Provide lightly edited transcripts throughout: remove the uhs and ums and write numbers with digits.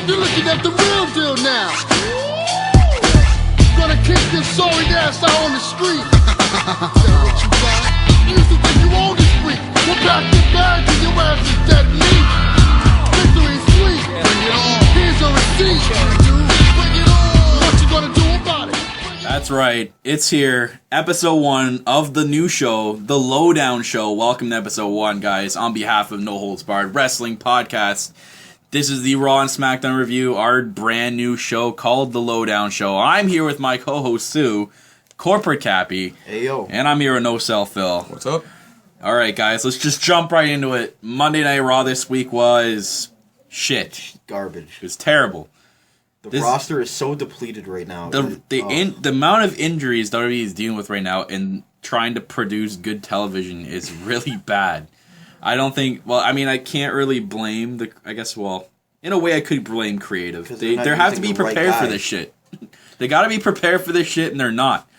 You're looking at the real deal now. Gonna kick this sorry ass out on the street. Say what you got. You used to think you owned the street. Well, pack your bags and your ass is dead meat. Victory's sweet. Bring it on. Here's a receipt. Bring it on. What you gonna do about it? That's right. It's here. Episode 1 of the new show, The Lowdown Show. Welcome to episode 1, guys. On behalf of No Holds Barred Wrestling Podcast, this is the Raw and Smackdown review, our brand new show called The Lowdown Show. I'm here with my co-host, Sue, Corporate Cappy. Hey, yo. And I'm here with No Cell Phil. What's up? Alright, guys, let's just jump right into it. Monday Night Raw this week was shit. Garbage. It was terrible. The roster is so depleted right now. The amount of injuries WWE is dealing with right now and trying to produce good television is really bad. I don't think... Well, I mean, I can't really blame the... I guess, well, in a way I could blame creative. They have to be prepared for this shit. They gotta be prepared for this shit, and they're not.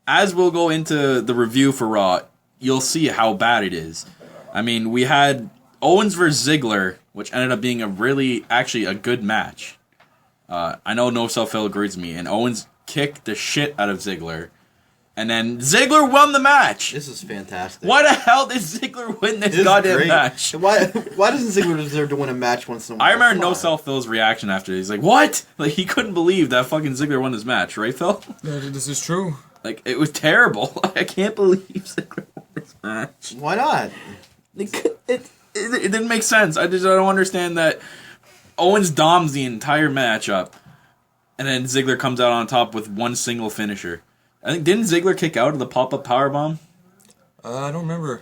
As we'll go into the review for Raw, you'll see how bad it is. I mean, we had Owens vs. Ziggler, which ended up being actually a good match. I know No Cell Phil agrees with me, and Owens kicked the shit out of Ziggler, and then Ziggler won the match. This is fantastic. Why the hell did Ziggler win this goddamn match? Why doesn't Ziggler deserve to win a match once in a while? I remember No Cell Phil's reaction after. He's like, "What?" Like he couldn't believe that fucking Ziggler won this match, right, Phil? Yeah, this is true. Like it was terrible. I can't believe Ziggler won this match. Why not? It didn't make sense. I don't understand that. Owens doms the entire match up, and then Ziggler comes out on top with one single finisher. I think, didn't Ziggler kick out of the pop-up powerbomb? I don't remember.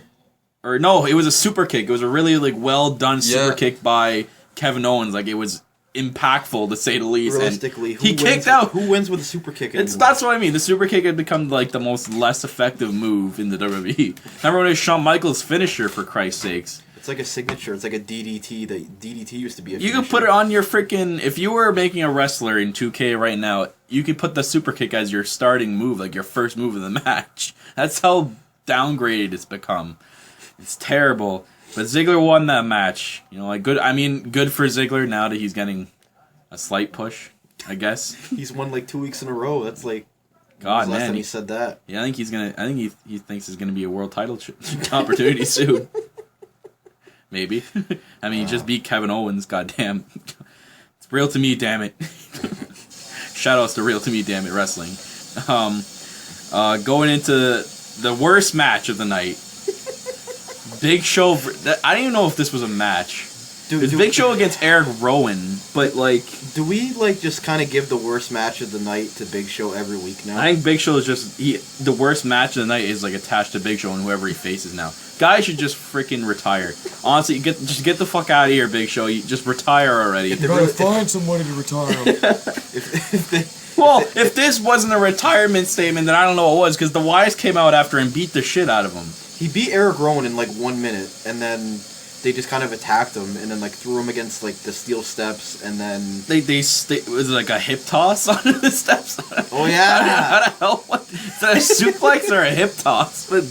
Or no, it was a super kick. It was a really well-done super kick by Kevin Owens. Like, it was impactful, to say the least. Realistically, he kicked out. Who wins with a super kick anymore? That's what I mean. The super kick had become, the most less effective move in the WWE. Remember when it was Shawn Michaels' finisher, for Christ's sakes? It's like a signature. It's like a DDT. DDT used to be a You finisher. could put it on your freaking... If you were making a wrestler in 2K right now, you could put the super kick as your starting move, like your first move of the match. That's how downgraded it's become. It's terrible. But Ziggler won that match. Good for Ziggler now that he's getting a slight push, I guess. He's won 2 weeks in a row. That's God, last man. time he said that. Yeah, I think he thinks it's gonna be a world title opportunity soon. Maybe. I mean, he just beat Kevin Owens, goddamn. It's real to me, damn it. Shoutouts to Real to Me, damn it, wrestling. Going into the worst match of the night. Big Show... I don't even know if this was a match. It's Big Show against Erick Rowan, but do we just kind of give the worst match of the night to Big Show every week now? I think Big Show is just... the worst match of the night is attached to Big Show and whoever he faces now. Guys should just freaking retire. Honestly, just get the fuck out of here, Big Show. You just retire already. You gotta find somebody to retire him. If this wasn't a retirement statement, then I don't know what was, because the Wise came out after and beat the shit out of him. He beat Erick Rowan in 1 minute, and then they just kind of attacked him, and then threw him against the steel steps, and then was it a hip toss on the steps? Oh yeah! How the hell? What? Is that a suplex or a hip toss? But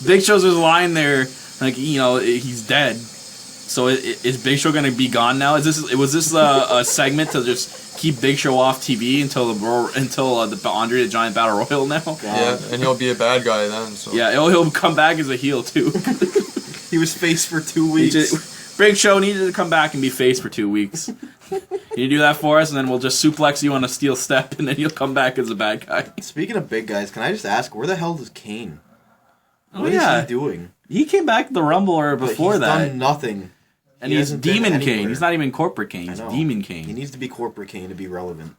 Big Show's just lying there, he's dead. So is Big Show gonna be gone now? Was this a segment to just keep Big Show off TV until the Andre the Giant Battle Royal now? God. Yeah, and he'll be a bad guy then. So. Yeah, he'll come back as a heel too. He was face for 2 weeks. Big Show needed to come back and be face for 2 weeks. You do that for us, and then we'll just suplex you on a steel step, and then you'll come back as a bad guy. Speaking of big guys, can I just ask, where the hell is Kane? What is he doing? He came back to the Rumble or before that. He's done nothing. And he's Demon Kane. He's not even Corporate Kane. He's Demon Kane. He needs to be Corporate Kane to be relevant.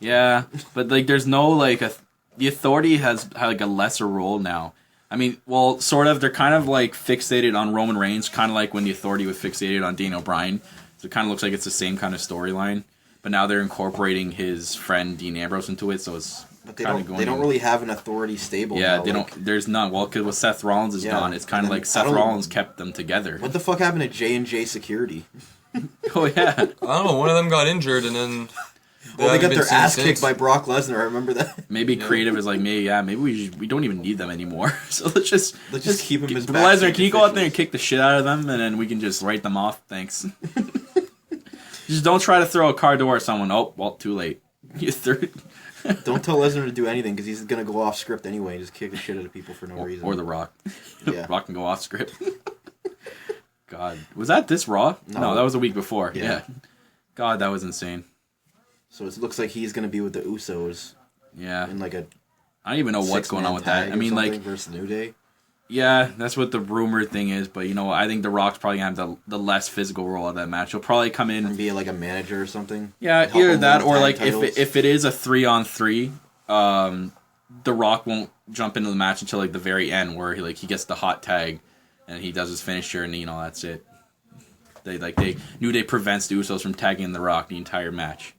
Yeah, but there's no the Authority has a lesser role now. I mean, well, sort of. They're kind of fixated on Roman Reigns, kind of like when the Authority was fixated on Daniel Bryan. So it kind of looks like it's the same kind of storyline. But now they're incorporating his friend Dean Ambrose into it, so it's they don't really have an Authority stable. Yeah, now, they don't. There's none. Well, because Seth Rollins is gone, it's kind of like Seth Rollins kept them together. What the fuck happened to J&J Security? Oh yeah. I don't know. One of them got injured, and then they got their ass kicked by Brock Lesnar. I remember that. Maybe creative is maybe we don't even need them anymore. So let's just keep him as Lesnar. Can you go out there and kick the shit out of them, and then we can just write them off? Thanks. Just don't try to throw a car door at someone. Oh, well, too late. You threw. Don't tell Lesnar to do anything because he's gonna go off script anyway. Just kick the shit out of people for no reason. Or The Rock. Yeah. Rock can go off script. God, was that this Raw? No, that was a week before. Yeah. God, that was insane. So it looks like he's gonna be with the Usos. Yeah. In like a. I don't even know what's going on with that. I mean, like, versus New Day. Yeah, that's what the rumor thing is. But you know, I think The Rock's probably gonna have the less physical role of that match. He'll probably come in And be like a manager or something. Yeah, Help either him that win or tag like titles. if it is a 3-on-3, The Rock won't jump into the match until like the very end where he gets the hot tag and he does his finisher and that's it. New Day prevents the Usos from tagging The Rock the entire match.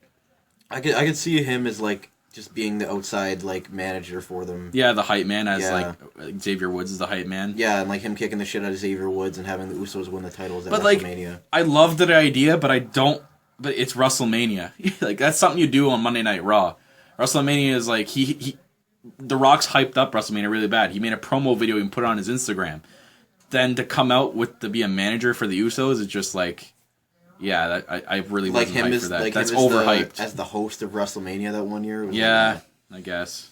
I could see him as like just being the outside like manager for them. Yeah, the hype man as Yeah. like Xavier Woods is the hype man. Yeah, and like him kicking the shit out of Xavier Woods and having the Usos win the titles at But like, WrestleMania. I love the idea, but I don't. But it's WrestleMania. Like that's something you do on Monday Night Raw. WrestleMania is like The Rock's hyped up WrestleMania really bad. He made a promo video and put it on his Instagram. Then to come out to be a manager for the Usos is just like, yeah, I really Like wasn't him hyped as for that. like That's him as overhyped. as the host of WrestleMania that one year. Was Yeah, I guess.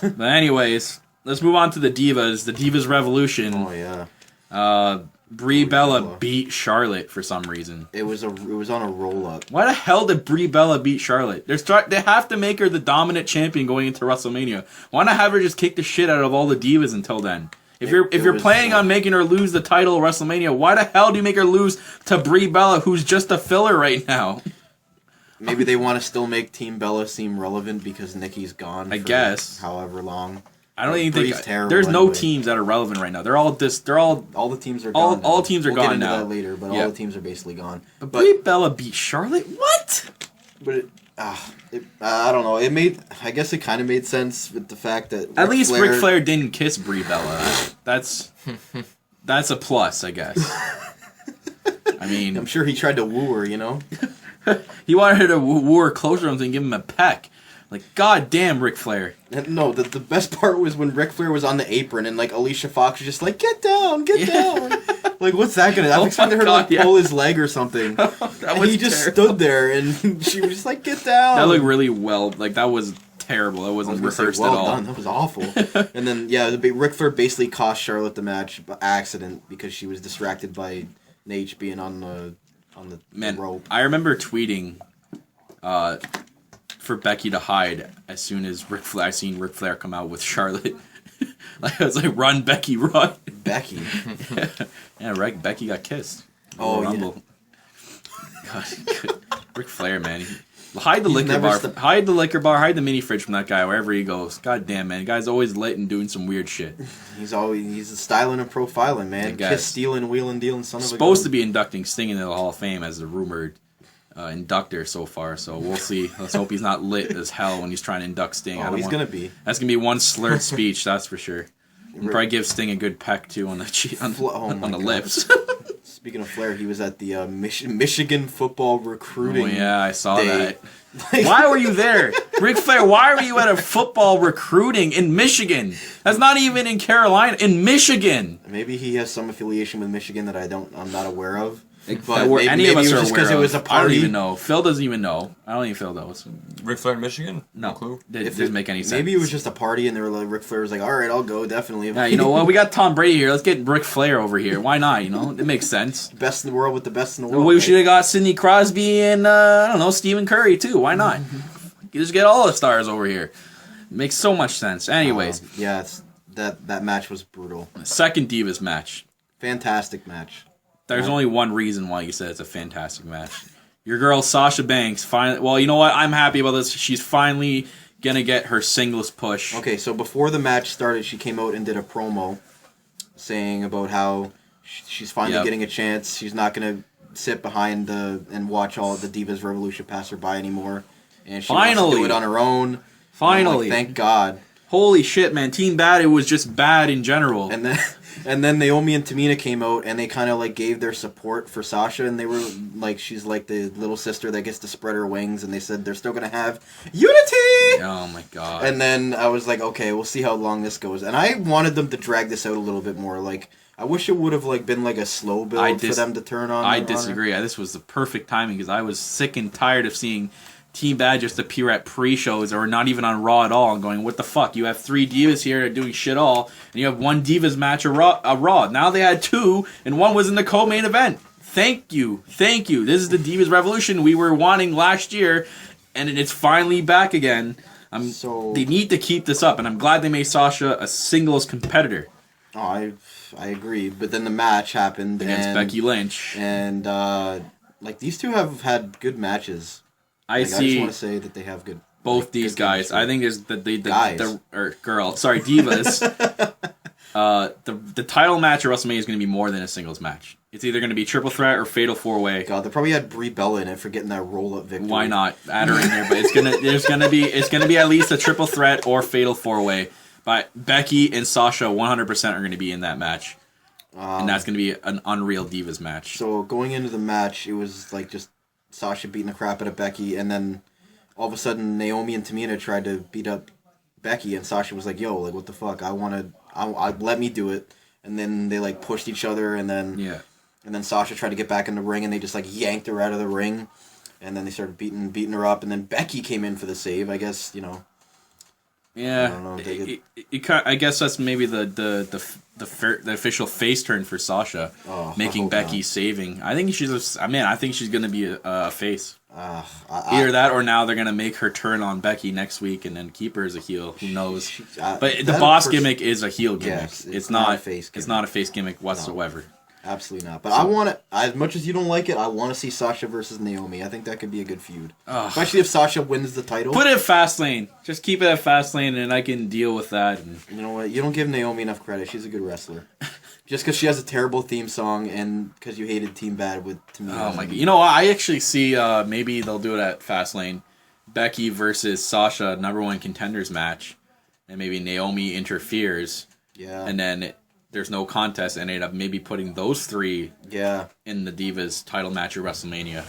But anyways, let's move on to the Divas. The Divas Revolution. Oh yeah. Brie Bella beat Charlotte for some reason. It was on a roll up. Why the hell did Brie Bella beat Charlotte? They have to make her the dominant champion going into WrestleMania. Why not have her just kick the shit out of all the Divas until then? If you're planning on making her lose the title at WrestleMania, why the hell do you make her lose to Brie Bella, who's just a filler right now? Maybe they want to still make Team Bella seem relevant because Nikki's gone. I for guess. However long. I don't even Brie's think terrible there's no anyway. teams that are relevant right now. They're all All the teams are all- gone. all now. teams are we'll gone get into now. that later, but Yeah. all the teams are basically gone. But Brie Bella beat Charlotte? What? But I don't know. I guess it kind of made sense with the fact that At least Ric Flair didn't kiss Brie Bella. That's a plus, I guess. I mean, I'm sure he tried to woo her. You know. he wanted her to woo her closer to him and give him a peck. Like, goddamn, Ric Flair. And no, the best part was when Ric Flair was on the apron and like Alicia Fox was just like, get down. Like, what's that gonna? I Oh expected my her to like God, yeah. pull his leg or something. That And was he just terrible. stood there and she was just like, get down. That looked really well. Like, that was terrible. That I wasn't was gonna rehearsed say, well at all. done. That was awful. And then Ric Flair basically cost Charlotte the match by accident because she was distracted by Nate being on the rope. I remember tweeting for Becky to hide as soon as I seen Ric Flair come out with Charlotte. Like, I was like, run, Becky, run. Becky. Yeah, right. Becky got kissed. Oh, yeah. Rumble. God, Ric Flair, man. Hide the He's liquor never bar. Hide the liquor bar. Hide the mini fridge from that guy wherever he goes. God damn, man. The guy's always lit and doing some weird shit. He's styling and profiling, I man. guess. Kiss, stealing, wheeling, dealing, son of a Supposed to gun. be inducting Sting into the Hall of Fame as the rumored inductor so far. So we'll see. Let's hope he's not lit as hell when he's trying to induct Sting. Oh, he's gonna be. That's gonna be one slurred speech. That's for sure. And probably give Sting a good peck too on the Oh my on the God. lips. Speaking of Flair, he was at the Michigan football recruiting. Oh yeah, I saw day. that. Why were you there? Ric Flair, why were you at a football recruiting in Michigan? That's not even in Carolina, in Michigan. Maybe he has some affiliation with Michigan that I'm not aware of. That But we're- maybe, any maybe of us it was are just aware because it of. was a I don't party. even know. Phil doesn't even know. I don't even Phil knows. Ric Flair in Michigan? No clue. Didn't make any sense. Maybe it was just a party and they were like, Ric Flair was like, all right, I'll go, definitely. Yeah, you know what? We got Tom Brady here. Let's get Ric Flair over here. Why not? You know, it makes sense. Best in the world with the best in the world. We right? should have got Sidney Crosby and I don't know, Stephen Curry too. Why not? You just get all the stars over here. It makes so much sense. Anyways, Yeah, that match was brutal. second Divas match. Fantastic match. There's only one reason why you said it's a fantastic match. Your girl Sasha Banks finally. Well, you know what? I'm happy about this. She's finally gonna get her singles push. Okay, so before the match started, she came out and did a promo saying about how she's finally getting a chance. She's not going to sit behind and watch all the Divas Revolution pass her by anymore. And she wants to do it on her own. Finally. Like, thank God. Holy shit, man. Team Bad, it was just bad in general. And then Naomi and Tamina came out and they kind of like gave their support for Sasha, and they were like, she's like the little sister that gets to spread her wings, and they said they're still going to have unity! Oh my god. And then I was like, okay, we'll see how long this goes. And I wanted them to drag this out a little bit more. Like, I wish it would have like been like a slow build for them to turn on. I disagree. This was the perfect timing because I was sick and tired of seeing Team Bad just appear at pre-shows or not even on Raw at all and going, what the fuck? You have 3 Divas here doing shit all, and you have 1 Divas match a Raw. Now they had 2, and 1 was in the co-main event. Thank you. This is the Divas Revolution we were wanting last year, and it's finally back again. They need to keep this up, and I'm glad they made Sasha a singles competitor. Oh, I agree, but then the match happened against Becky Lynch, and like these two have had good matches. I just want to say that they have good. Both these guys, I think is the Divas. The title match at WrestleMania is going to be more than a singles match. It's either going to be triple threat or fatal 4-way. God, they probably had Brie Bella in it for getting that roll up victory. Why not add her in there? But it's gonna be at least a triple threat or fatal 4-way. But Becky and Sasha 100% are going to be in that match. And that's going to be an unreal Divas match. So going into the match, it was like just Sasha beating the crap out of Becky, and then all of a sudden Naomi and Tamina tried to beat up Becky, and Sasha was like, "Yo, like what the fuck? I let me do it." And then they like pushed each other, and then Sasha tried to get back in the ring, and they just like yanked her out of the ring, and then they started beating her up, and then Becky came in for the save. I guess Yeah, I guess that's maybe the official face turn for Sasha, making Becky saving. I think I think she's gonna be a face. Either that, or now they're gonna make her turn on Becky next week and then keep her as a heel. Who knows? But the boss gimmick is a heel gimmick. Yes, it's not a face gimmick. It's not a face gimmick whatsoever. No. Absolutely not. But I want it, as much as you don't like it, I want to see Sasha versus Naomi. I think that could be a good feud. Especially if Sasha wins the title. Put it at Fastlane. Just keep it at Fastlane and I can deal with that. And you know what? You don't give Naomi enough credit. She's a good wrestler. Just because she has a terrible theme song and because you hated Team Bad with Tamina. Oh my god. You know what? I actually see maybe they'll do it at Fastlane. Becky versus Sasha, #1 contenders match. And maybe Naomi interferes. Yeah. And then there's no contest, and ended up maybe putting those 3 in the Divas title match at WrestleMania.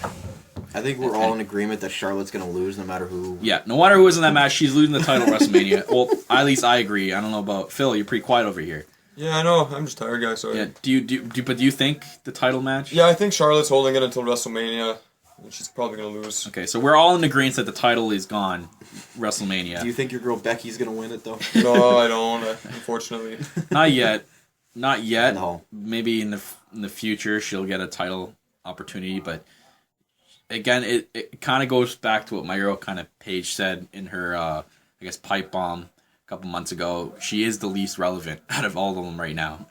I think we're all in agreement that Charlotte's going to lose no matter who. Yeah, no matter who is in that match, she's losing the title at WrestleMania. Well, at least I agree. I don't know about Phil. You're pretty quiet over here. Yeah, I know. I'm just tired, guys. Sorry. Yeah. But do you think the title match? Yeah, I think Charlotte's holding it until WrestleMania, and she's probably going to lose. Okay, so we're all in agreement that the title is gone. WrestleMania. Do you think your girl Becky's going to win it though? No, I don't. Unfortunately. Not yet. Not yet. No. Maybe in the future she'll get a title opportunity, but again, it kind of goes back to what my girl kind of Paige said in her I guess pipe bomb a couple months ago. She is the least relevant out of all of them right now.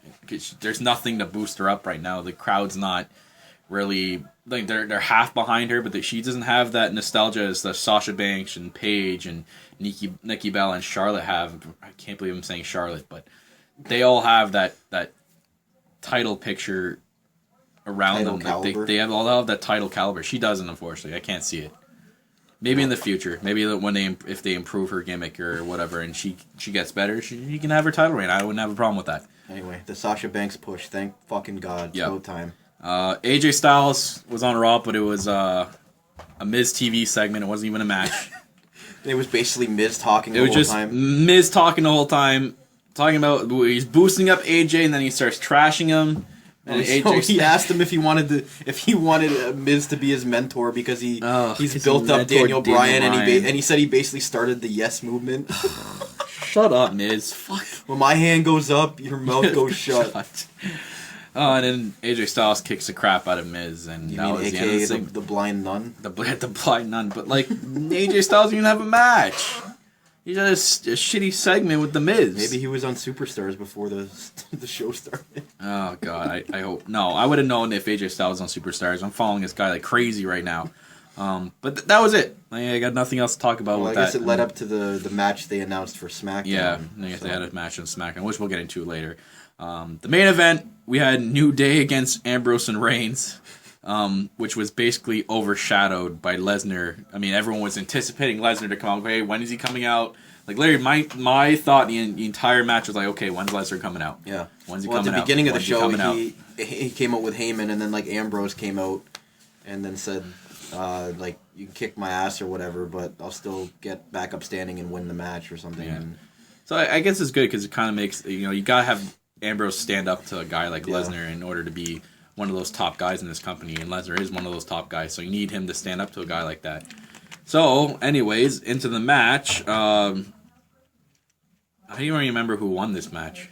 There's nothing to boost her up right now. The crowd's not really like they're half behind her, but she doesn't have that nostalgia as the Sasha Banks and Paige and Nikki Bella and Charlotte have. I can't believe I'm saying Charlotte, but they all have that title picture around them. Like they all have that title caliber. She doesn't, unfortunately. I can't see it. Maybe in the future. Maybe if they improve her gimmick or whatever, and she gets better, she can have her title reign. I wouldn't have a problem with that. Anyway, the Sasha Banks push. Thank fucking God. Yep. It's time. AJ Styles was on Raw, but it was a Miz TV segment. It wasn't even a match. It was basically Miz talking the whole time. It was just Miz talking the whole time. Talking about he's boosting up AJ and then he starts trashing him. And he asked him if he wanted Miz to be his mentor because he's built up Daniel Bryan and he said he basically started the Yes movement. Shut up, Miz. Fuck. When my hand goes up, your mouth goes shut. And then AJ Styles kicks the crap out of Miz, and that was the end of the blind nun. The blind nun, but like AJ Styles didn't have a match. He had a shitty segment with The Miz. Maybe he was on Superstars before the show started. Oh, God. I hope. No, I would have known if AJ Styles was on Superstars. I'm following this guy like crazy right now. But that was it. I got nothing else to talk about with that. I guess it led up to the match they announced for SmackDown. Yeah, I guess they had a match on SmackDown, which we'll get into later. The main event, we had New Day against Ambrose and Reigns. Which was basically overshadowed by Lesnar. I mean, everyone was anticipating Lesnar to come out. Hey, when is he coming out? Like, literally, my thought the entire match was like, okay, when's Lesnar coming out? Yeah. When's he coming out? At the beginning of the show, he came out with Heyman, and then, like, Ambrose came out and then said, like, you can kick my ass or whatever, but I'll still get back up standing and win the match or something. Yeah. So I guess it's good because it kind of makes, you gotta have Ambrose stand up to a guy like Lesnar in order to be one of those top guys in this company, and Lesnar is one of those top guys, so you need him to stand up to a guy like that. So, anyways, into the match. I don't even remember who won this match.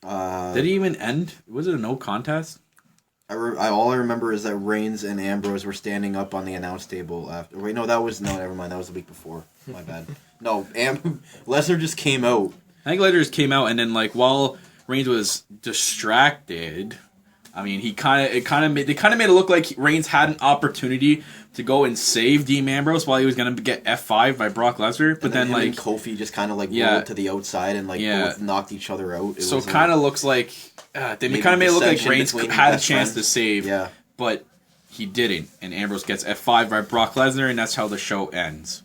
Did it even end? Was it a no contest? All I remember is that Reigns and Ambrose were standing up on the announce table after. Wait, no, never mind. That was the week before. My bad. No, Lesnar just came out. I think Lesnar just came out, and then while Reigns was distracted, I mean, they kind of made it look like Reigns had an opportunity to go and save Dean Ambrose while he was gonna get F5 by Brock Lesnar, but then him and Kofi just kind of rolled to the outside and both knocked each other out. So it kind of looks like they kind of made it look like Reigns had a chance to save, but he didn't, and Ambrose gets F5 by Brock Lesnar, and that's how the show ends.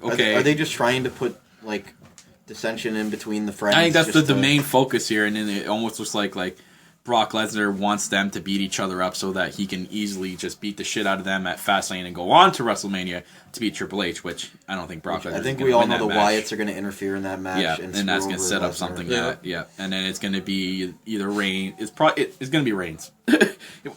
Okay, are they just trying to put dissension in between the friends? I think that's the main focus here, and then it almost looks like Brock Lesnar wants them to beat each other up so that he can easily just beat the shit out of them at Fastlane and go on to WrestleMania to beat Triple H, which I don't think Brock Lesnar is going to win that match. I think we all know the Wyatts are going to interfere in that match. Yeah, and that's going to set up something. And then it's going to be either Reigns. It's going to be Reigns.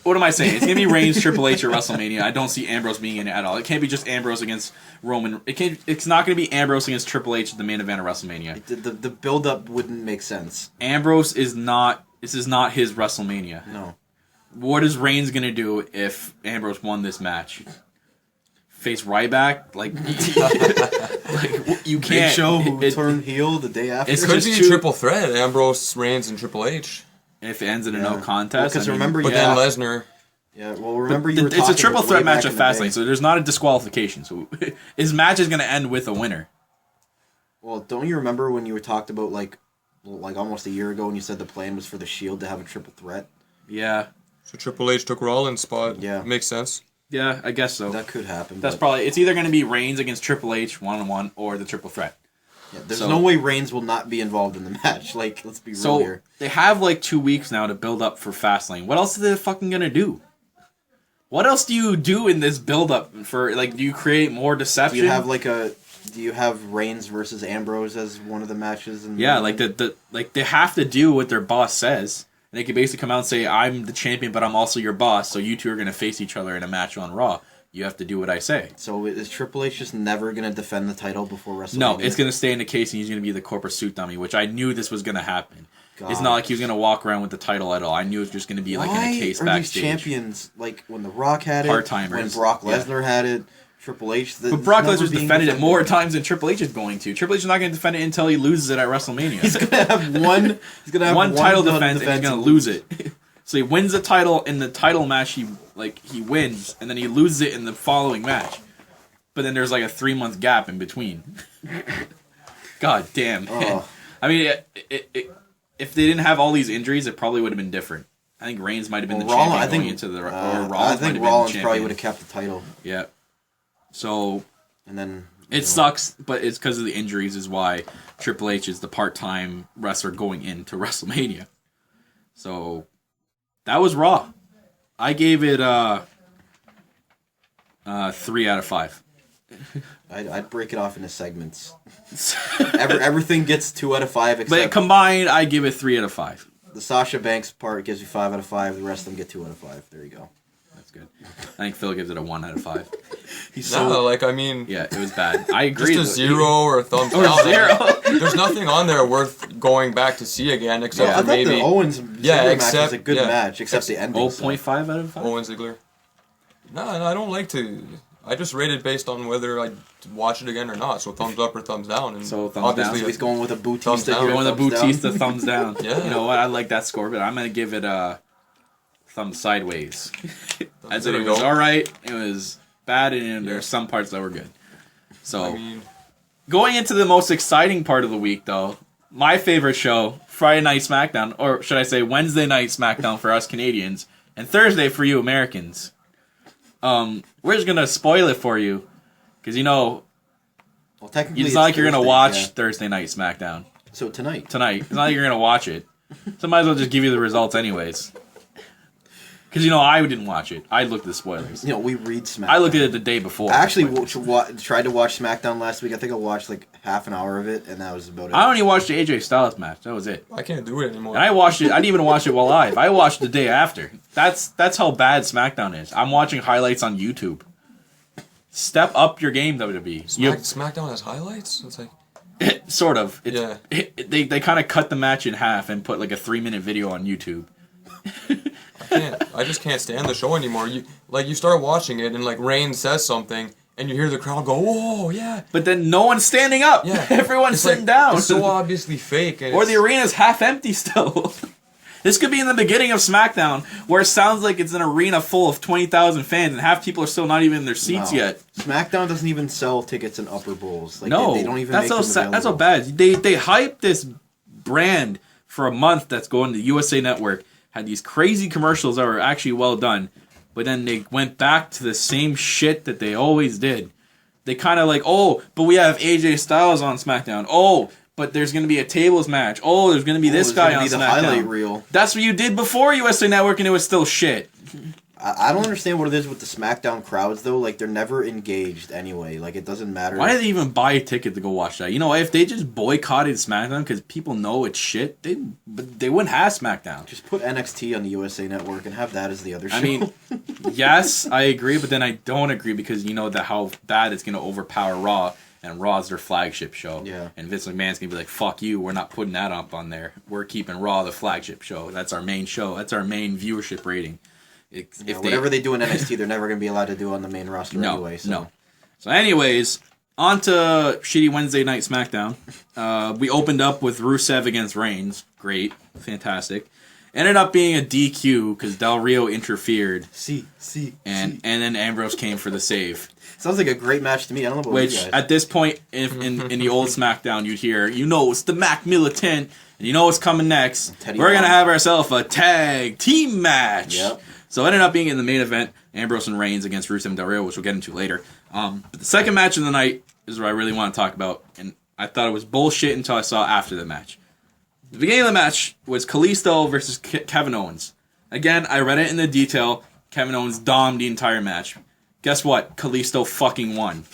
What am I saying? It's going to be Reigns, Triple H at WrestleMania. I don't see Ambrose being in it at all. It can't be just Ambrose against Roman. It's not going to be Ambrose against Triple H at the main event of WrestleMania. The build-up wouldn't make sense. Ambrose is not... This is not his WrestleMania. No. What is Reigns going to do if Ambrose won this match? Face Ryback? You can't... Big Show who turned heel the day after? It could be a triple threat. Ambrose, Reigns, and Triple H. If it ends in a no contest. Because remember, then Lesnar. Yeah, well, remember it's a triple threat match at Fastlane, so there's not a disqualification. So his match is going to end with a winner. Well, don't you remember when you were talked about almost a year ago when you said the plan was for the Shield to have a triple threat? Yeah. So Triple H took Rollins' spot. Yeah. Makes sense. Yeah, I guess so. That could happen. That's probably... It's either going to be Reigns against Triple H one-on-one or the triple threat. Yeah, there's no way Reigns will not be involved in the match. Let's be real here. They have 2 weeks now to build up for Fastlane. What else are they fucking going to do? What else do you do in this build-up for... do you create more deception? Do you have Do you have Reigns versus Ambrose as one of the matches? They have to do what their boss says. And they can basically come out and say, I'm the champion, but I'm also your boss, so you two are going to face each other in a match on Raw. You have to do what I say. So is Triple H just never going to defend the title before WrestleMania? No, it's going to stay in the case, and he's going to be the corporate suit dummy, which I knew this was going to happen. God. It's not like he was going to walk around with the title at all. I knew it was just going to be in a case backstage. Why are these champions, when The Rock had it, part-timers, when Brock Lesnar had it, Triple H... But Brock Lesnar's defended it more times than Triple H is going to. Triple H is not going to defend it until he loses it at WrestleMania. He's going to have one... one title defense, and he's going to lose it. So he wins the title in the title match. He wins, and then he loses it in the following match. But then there's a 3-month gap in between. God damn. Oh. I mean, if they didn't have all these injuries, it probably would have been different. I think Reigns might have been the champion going into the... I think Rollins probably would have kept the title. Yeah. So... And then... It sucks, but it's because of the injuries is why Triple H is the part-time wrestler going into WrestleMania. So... That was Raw. I gave it 3 out of 5. I'd break it off into segments. Everything gets 2 out of 5. Except but combined, I give it 3 out of 5. The Sasha Banks part gives you 5 out of 5. The rest of them get 2 out of 5. There you go. That's good. I think Phil gives it a 1 out of 5. Yeah, it was bad. I agree. Just a 0 or a thumbs down. Or 0. There's nothing on there worth going back to see again, except for maybe... the Owens match was a good match, except the ending. 0.5 out of 5? Owen Ziggler. No, I don't like to... I just rate it based on whether I watch it again or not. So thumbs up or thumbs down. And so thumbs down. So he's going with a Bautista. Going with a Bautista thumbs down. Yeah. You know what? I like that score, but I'm going to give it a thumb sideways. I said it was alright, it was bad, and there's some parts that were good. So, going into the most exciting part of the week, though, my favorite show, Friday Night Smackdown, or should I say Wednesday Night Smackdown for us Canadians, and Thursday for you Americans. We're just going to spoil it for you, because well, technically it's not like you're going to watch Thursday Night Smackdown. So tonight. It's not like you're going to watch it. So might as well just give you the results anyways. Because, you know, I didn't watch it. I looked at the spoilers. You know, we read SmackDown. I looked at it the day before. I actually tried to watch SmackDown last week. I think I watched like half an hour of it, and that was about it. I only watched the AJ Styles match. That was it. I can't do it anymore. And I watched it. I didn't even watch it while live. I watched the day after. That's how bad SmackDown is. I'm watching highlights on YouTube. Step up your game, WWE. SmackDown has highlights? It's like... Sort of. They kind of cut the match in half and put like a 3-minute video on YouTube. I just can't stand the show anymore. You start watching it and like Reigns says something and you hear the crowd go, "Whoa, yeah!" But then no one's standing up. Yeah, everyone's sitting down. It's so obviously fake. And or the arena's half empty still. This could be in the beginning of SmackDown, where it sounds like it's an arena full of 20,000 fans and half people are still not even in their seats yet. SmackDown doesn't even sell tickets in upper bowls. Like, no, they don't even that's make that's how bad. They hype this brand for a month that's going to USA Network. Had these crazy commercials that were actually well done, but then they went back to the same shit that they always did. They kind of like, oh, but we have AJ Styles on SmackDown. Oh, but there's going to be a tables match. Oh, there's going to be this guy on SmackDown. The highlight reel. That's what you did before USA Network, and it was still shit. I don't understand what it is with the SmackDown crowds, though. Like, they're never engaged anyway. Like, it doesn't matter. Why did they even buy a ticket to go watch that? You know, if they just boycotted SmackDown because people know it's shit, they wouldn't have SmackDown. Just put NXT on the USA Network and have that as the other show. I mean, yes, I agree, but then I don't agree because you know how bad it's going to overpower Raw, and Raw's their flagship show. Yeah. And Vince McMahon's going to be like, fuck you, we're not putting that up on there. We're keeping Raw the flagship show. That's our main show. That's our main viewership rating. Whatever they do in NXT, they're never going to be allowed to do on the main roster anyway. So. No. So anyways, on to shitty Wednesday night SmackDown. We opened up with Rusev against Reigns. Great. Fantastic. Ended up being a DQ because Del Rio interfered. And then Ambrose came for the save. Sounds like a great match to me. I don't know about you guys. At this point in the old SmackDown, you'd hear, you know it's the Mac Militant, and you know what's coming next. We're going to have ourselves a tag team match. Yep. So it ended up being in the main event, Ambrose and Reigns against Rusev and Del Rio, which we'll get into later. But the second match of the night is what I really want to talk about, and I thought it was bullshit until I saw after the match. The beginning of the match was Kalisto versus Kevin Owens. Again, I read it in the detail. Kevin Owens dominated the entire match. Guess what? Kalisto fucking won.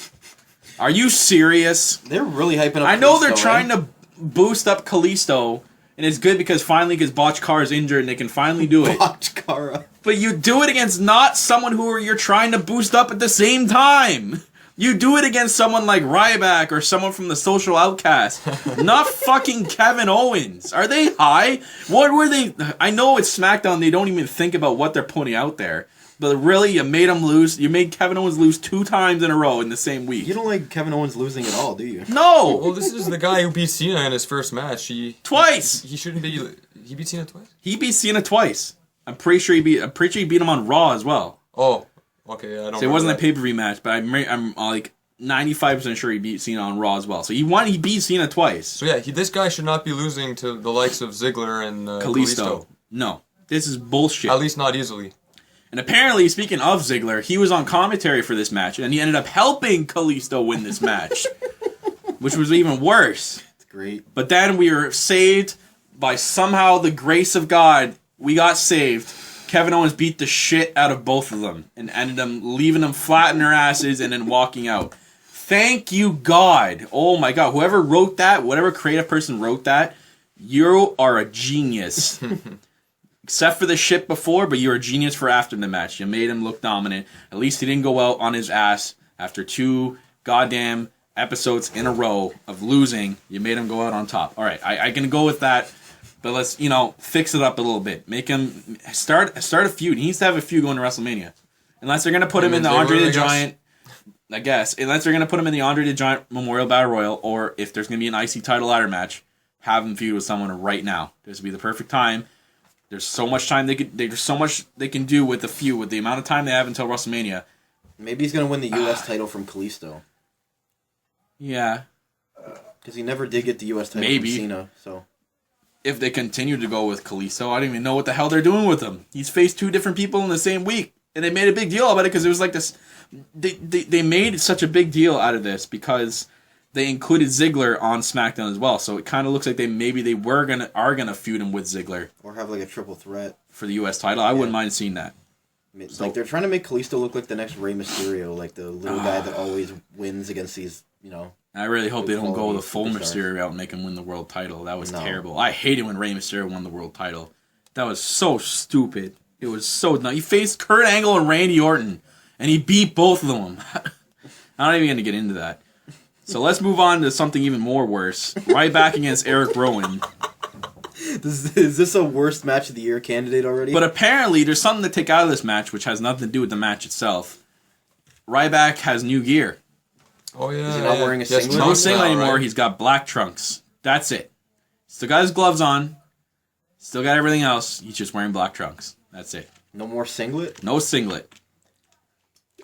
Are you serious? They're really hyping up I know Kalisto, they're trying to boost up Kalisto, and it's good because finally because Botch Car is injured and they can finally do it. Botch Cara. But you do it against not someone who you're trying to boost up at the same time. You do it against someone like Ryback or someone from the Social Outcast. Not fucking Kevin Owens. Are they high? What were they? I know it's SmackDown. They don't even think about what they're putting out there. But really, you made him lose. You made Kevin Owens lose 2 times in a row in the same week. You don't like Kevin Owens losing at all, do you? No! Well, this is the guy who beat Cena in his first match. Twice! He shouldn't be... He beat Cena twice? He beat Cena twice. I'm pretty sure he beat him on Raw as well. Oh, okay. I don't. So it wasn't a pay-per-view match, but I'm like 95% sure he beat Cena on Raw as well. So he beat Cena twice. So yeah, this guy should not be losing to the likes of Ziggler and Kalisto. No, this is bullshit. At least not easily. And apparently, speaking of Ziggler, he was on commentary for this match, and he ended up helping Kalisto win this match, which was even worse. It's great. But then we were saved by somehow the grace of God. We got saved. Kevin Owens beat the shit out of both of them and ended up leaving them flat in their asses and then walking out. Thank you, God. Oh my God. Whoever wrote that, whatever creative person wrote that, you are a genius. Except for the shit before, but you're a genius for after the match. You made him look dominant. At least he didn't go out on his ass after 2 goddamn episodes in a row of losing. You made him go out on top. All right, I can go with that, but let's fix it up a little bit. Make him start a feud. He needs to have a feud going to WrestleMania, unless they're gonna put him in the Andre the Giant. I guess unless they're gonna put him in the Andre the Giant Memorial Battle Royal, or if there's gonna be an IC title ladder match, have him feud with someone right now. This would be the perfect time. There's so much time there's so much they can do with the feud, with the amount of time they have until WrestleMania. Maybe he's gonna win the U.S. title from Kalisto. Yeah, because he never did get the U.S. title from Cena. So if they continue to go with Kalisto, I don't even know what the hell they're doing with him. He's faced 2 different people in the same week, and they made a big deal about it because it was like this. They made such a big deal out of this because they included Ziggler on SmackDown as well, so it kind of looks like they are gonna feud him with Ziggler or have like a triple threat for the U.S. title. I wouldn't mind seeing that. It's like they're trying to make Kalisto look like the next Rey Mysterio, like the little guy that always wins against these, I really hope they don't go the full superstars. Mysterio route and make him win the world title. That was terrible. I hated when Rey Mysterio won the world title. That was so stupid. It was so dumb. He faced Kurt Angle and Randy Orton, and he beat both of them. I'm not even going to get into that. So let's move on to something even more worse. Ryback against Erick Rowan. Is this a worst match of the year candidate already? But apparently, there's something to take out of this match, which has nothing to do with the match itself. Ryback has new gear. Oh, yeah. Is he not wearing a singlet? No singlet anymore. Right? He's got black trunks. That's it. Still got his gloves on. Still got everything else. He's just wearing black trunks. That's it. No more singlet? No singlet.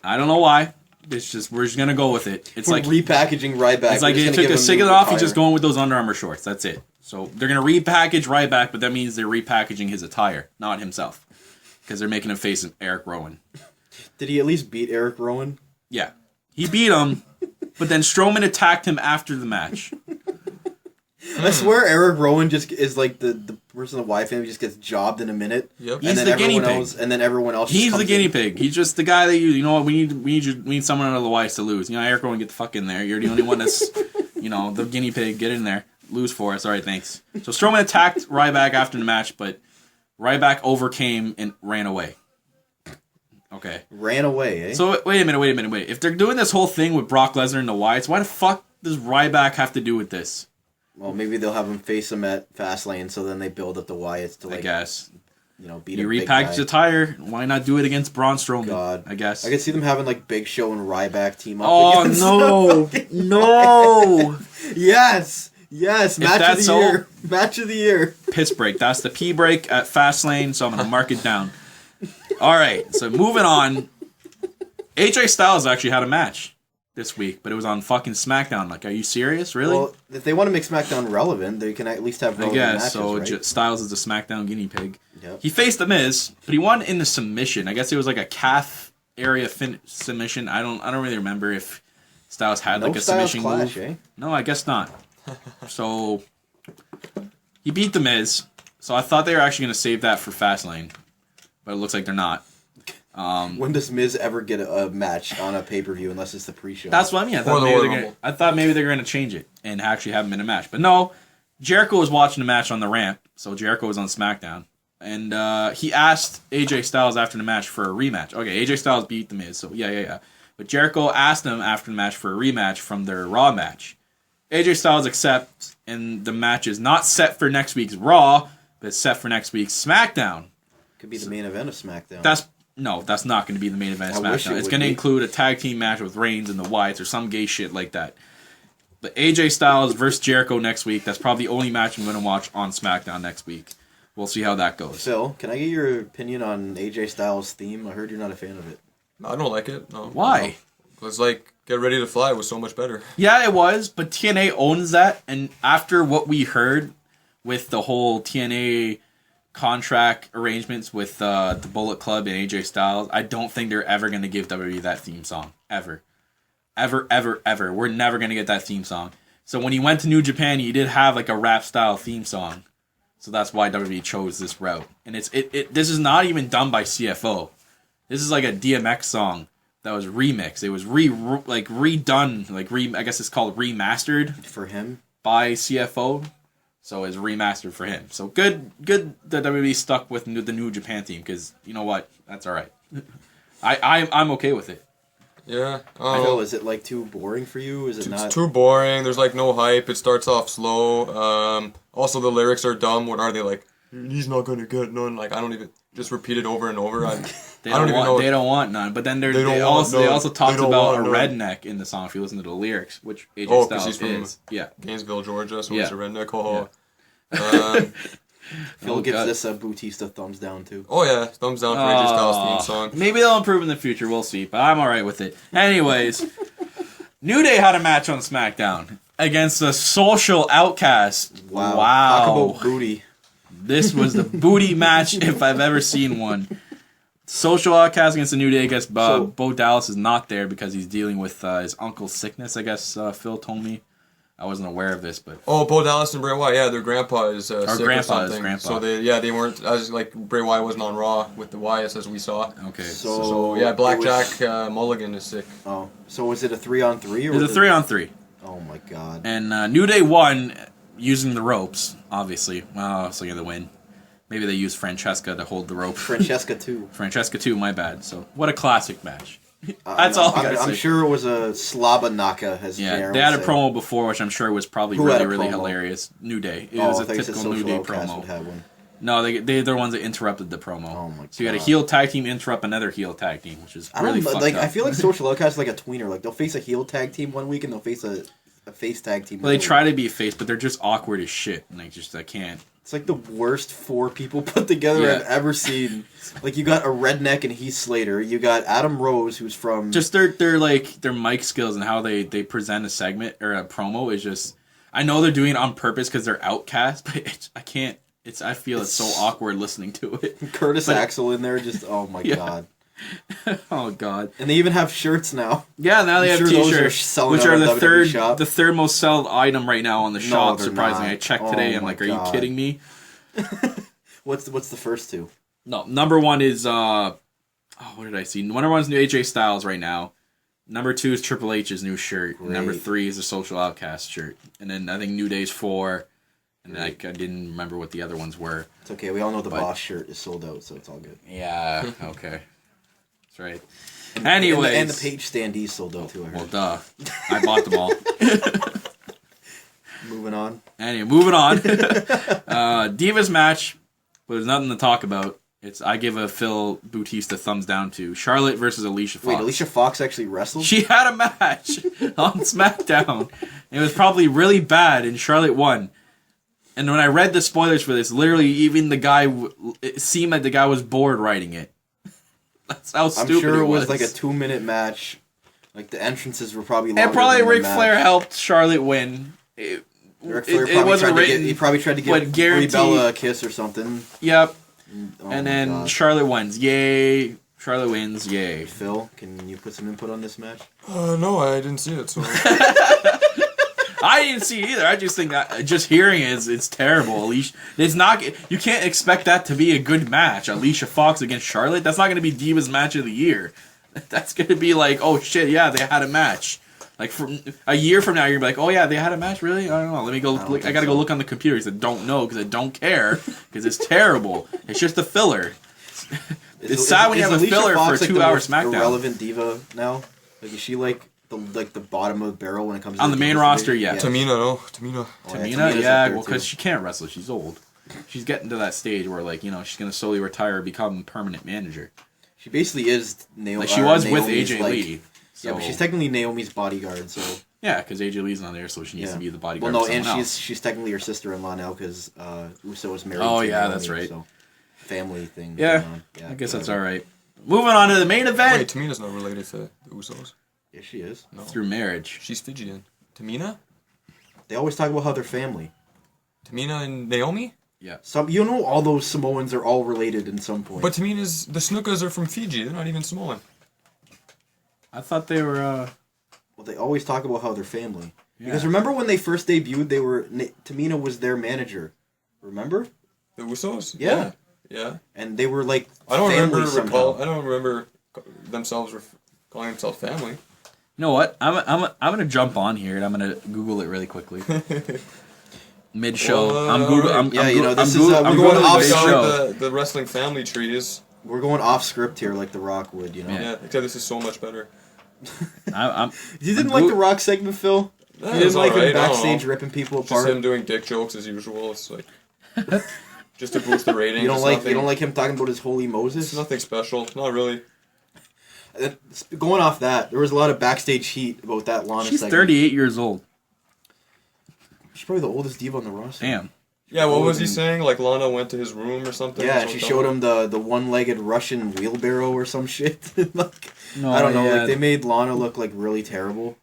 I don't know why. It's just, we're just going to go with it. It's like repackaging Ryback. It's like they took the singlet off. He's just going with those Under Armour shorts. That's it. So they're going to repackage Ryback, but that means they're repackaging his attire, not himself. Because they're making him face Erick Rowan. Did he at least beat Erick Rowan? Yeah. He beat him, but then Strowman attacked him after the match. I swear Erick Rowan just is like the person in the Y family just gets jobbed in a minute. Yep. He's the guinea pig. And then everyone else He's just the comes guinea in. pig. He's just the guy that you know what, we need someone out of the Ys to lose. Erick Rowan, get the fuck in there. You're the only one that's, the guinea pig. Get in there. Lose for us. All right, thanks. So Strowman attacked Ryback after the match, but Ryback overcame and ran away. Okay. Ran away, eh? So wait a minute. If they're doing this whole thing with Brock Lesnar and the Wyatts, why the fuck does Ryback have to do with this? Well, maybe they'll have him face him at Fastlane, so then they build up the Wyatts to, I guess. Beat You a big repackage the guy. tire. Why not do it against Braun Strowman? God. I guess. I could see them having, Big Show and Ryback team up Oh, against no. fucking No. Yes! Match of that's the so- year. Match of the year. Piss break. That's the P break at Fastlane, so I'm going to mark it down. All right, so moving on. AJ Styles actually had a match this week, but it was on fucking SmackDown. Are you serious? Really? Well, if they want to make SmackDown relevant, they can at least have I relevant guess. matches, So right? Styles is the SmackDown guinea pig. Yep. He faced The Miz, but he won in the submission. I guess it was like a calf area submission. I don't really remember if Styles had No a Styles submission clash, move. eh? No, I guess not. So he beat The Miz. So I thought they were actually going to save that for Fastlane, but it looks like they're not. When does Miz ever get a match on a pay-per-view unless it's the pre-show? That's what I mean. I thought maybe they're going to change it and actually have him in a match. But no, Jericho was watching the match on the ramp, so Jericho was on SmackDown. And he asked AJ Styles after the match for a rematch. Okay, AJ Styles beat The Miz, so yeah. But Jericho asked him after the match for a rematch from their Raw match. AJ Styles accepts, and the match is not set for next week's Raw, but it's set for next week's SmackDown. Could be the main event of SmackDown. That's not going to be the main event of I wish SmackDown. it It's would going to be. include a tag team match with Reigns and the Wyatts or some gay shit like that. But AJ Styles versus Jericho next week. That's probably the only match I'm going to watch on SmackDown next week. We'll see how that goes. Phil, can I get your opinion on AJ Styles' theme? I heard you're not a fan of it. I don't like it. No. Why? It's like Get Ready to Fly was so much better. Yeah, it was, but TNA owns that. And after what we heard with the whole TNA contract arrangements with the Bullet Club and AJ Styles, I don't think they're ever going to give WWE that theme song. Ever. We're never going to get that theme song. So when he went to New Japan, he did have a rap style theme song. So that's why WWE chose this route. And this is not even done by CFO. This is like a DMX song that was remixed. It was redone, I guess it's called remastered For him? by CFO. So it's remastered for him. So good that WWE stuck with the New Japan theme, because you know what? That's all right. I'm okay with it. Yeah. I know, is it too boring for you? Is it not? It's too boring. There's no hype. It starts off slow. Also, the lyrics are dumb. What are they like? He's not gonna get none. I don't even just repeat it over and over. They don't want none. But then they also talked about a redneck in the song. If you listen to the lyrics, which AJ Styles he's from is. Yeah. Gainesville, Georgia, so Yeah. he's a redneck. Oh. Phil gives God. this a Bautista thumbs down, too. Oh yeah, thumbs down for AJ Styles theme song. Maybe they'll improve in the future. We'll see. But I'm all right with it. Anyways, New Day had a match on SmackDown against the Social Outcast. Wow. Wow. Talk about booty. This was the booty match if I've ever seen one. Social Outcast against the New Day. I guess Bo Dallas is not there because he's dealing with his uncle's sickness, I guess Phil told me. I wasn't aware of this, but Oh, Bo Dallas and Bray Wyatt. Yeah, their grandpa is sick grandpa or is something. grandpa. So they weren't as like Bray Wyatt wasn't on Raw with the Wyatts as we saw. okay. So yeah, Blackjack Mulligan is sick. Oh, so was it a 3-on-3 or It was a 3-on-3, Oh my god. and New Day won using the ropes. Obviously, well, so you're the win. Maybe they used Francesca to hold the rope. Francesca too. Francesca too. My bad. So what a classic match. That's all I gotta say. I'm sure it was a Slabanaka, as Yeah, Darren they had a would say. promo before, which I'm sure was probably Who had really a promo? hilarious. New Day. It Oh, was I a thought you said typical New Social Day Outcast promo. would have one. No, they're the ones that interrupted the promo. Oh my So you got a God. heel tag team interrupt another heel tag team, which is I really don't fucked like. up. I feel like Social Outcast is like a tweener. Like they'll face a heel tag team one week and they'll face a face tag team. Well, they another try week. to be a face, but they're just awkward as shit, and I can't. It's like the worst 4 people put together Yeah. I've ever seen. Like you got a redneck and Heath Slater. You got Adam Rose, who's from Just their mic skills and how they present a segment or a promo is just. I know they're doing it on purpose because they're outcast, but I can't. I feel it's so awkward listening to it. Curtis Axel in there. Just oh my Yeah. god. Oh god. And they even have shirts now. Yeah, now they I'm have sure those are t-shirts, selling which out are at the WWE shop. third most sold item right now on the shop. they're Surprisingly, not. I checked Oh today. I'm my like, are God. you kidding me? What's the first two? No, number one is what did I see? Number one's new AJ Styles right now. Number 2 is Triple H's new shirt. And number Great. 3 is the Social Outcast shirt. And then I think New Day's 4. And then I didn't remember what the other ones were. It's okay. We all know the But- boss shirt is sold out, so it's all good. Yeah, okay. That's right. Anyways. And the page standees sold out too. I Well, heard. duh. I bought them all. Moving on. Anyway, moving on. Divas match, but there's nothing to talk about. I give a Phil Bautista thumbs down to Charlotte versus Alicia Fox. Wait, Alicia Fox actually wrestled? She had a match on SmackDown. It was probably really bad, and Charlotte won. And when I read the spoilers for this, literally even the guy, it seemed like the guy was bored writing it. That's how I'm stupid sure it was was like a 2-minute match. Like the entrances were probably longer And probably than the Ric match. Flair helped Charlotte win. Ric Ric Flair he probably tried to but give Brie guaranteed- Bella a kiss or something. Yep. Oh And my then God. Charlotte wins. Yay. Charlotte wins. Yay. Phil, can you put some input on this match? No, I didn't see it. So I didn't see it either. I just think that just hearing it it's terrible. Alicia, it's not. You can't expect that to be a good match. Alicia Fox against Charlotte. That's not going to be Divas match of the year. That's going to be like, oh shit, yeah, they had a match. Like from a year from now, you're gonna be like, oh yeah, they had a match. Really? I don't know. Let me go. I gotta go look on the computer. Because I don't know because I don't care because it's terrible. It's just a filler. It's sad when you have a Alicia filler Fox, for a like, the 2-hour most SmackDown. Irrelevant diva now. Like is she like the bottom of the barrel when it comes to On the main Divas roster, division? yeah. Tamina, no, Tamina. Oh, Tamina, Tamina's up yeah, there, well, because too. she can't wrestle. She's old. She's getting to that stage where, like, she's gonna slowly retire and become permanent manager. She basically is Naomi. Like she was with Naomi's, AJ like- Lee. So, Yeah, but she's technically Naomi's bodyguard, so yeah, because AJ Lee's not there, so she needs to be the well, bodyguard. no, of and someone she's technically her sister-in-law now because Uso is married. Oh, to yeah, Naomi, that's right. So family thing. Yeah, going on. I guess that's whatever. all right. Moving on to the main Wait, event Tamina's not related to the Usos. Yeah, she is. No, through marriage. she's Fijian. Tamina, They always talk about how they're family. Tamina and Naomi. Yeah, All those Samoans are all related in some point. But Tamina's the Snukas are from Fiji. They're not even Samoan. I thought they were. well, they always talk about how they're family. Yeah. Because remember when they first debuted, Tamina was their manager. Remember? The Usos. Yeah. Yeah. And they were like I don't family remember. somehow. I don't remember themselves calling themselves family. You know what? I'm gonna jump on here and I'm gonna Google it really quickly. Mid show, Well, I'm Google. I'm, yeah, I'm, you know, I'm, this Google, is, I'm we're going going to off mid show. show. The wrestling family tree is. We're going off script here like The Rock would, you know. Yeah. Yeah, except this is so much better. I'm You didn't like The Rock segment, Phil? Yeah, You didn't it's like alright, him I don't backstage know. ripping people Just apart? him doing dick jokes as usual. It's like just to boost the ratings. You don't It's like nothing, you don't like him talking about his holy Moses? It's nothing special. Not really. Going off that, there was a lot of backstage heat about that Lana she's segment. 38 years old. She's probably the oldest diva on the roster. Damn. Yeah, what was he Golden. saying? Like Lana went to his room or something? Yeah, or she something? showed him the one-legged Russian wheelbarrow or some shit. Like, No, I don't know. yeah. Like they made Lana look like really terrible.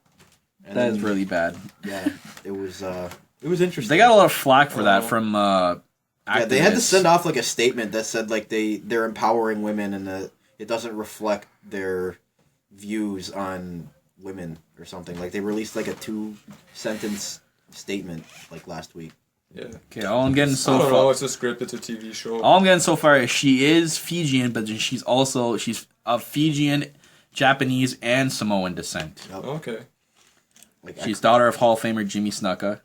And That is then- really bad. Yeah, it was interesting. They got a lot of flack for that from Yeah, they had to activists. send off like a statement that said like they're empowering women and that it doesn't reflect their views on women or something. Like they released like a 2-sentence statement like last week. Yeah. Okay, all I'm getting I so don't far. know. It's a script. It's a TV show. All I'm getting so far is she is Fijian, but then she's of Fijian, Japanese, and Samoan descent. Yep. Okay. Like, She's daughter of Hall of Famer Jimmy Snuka.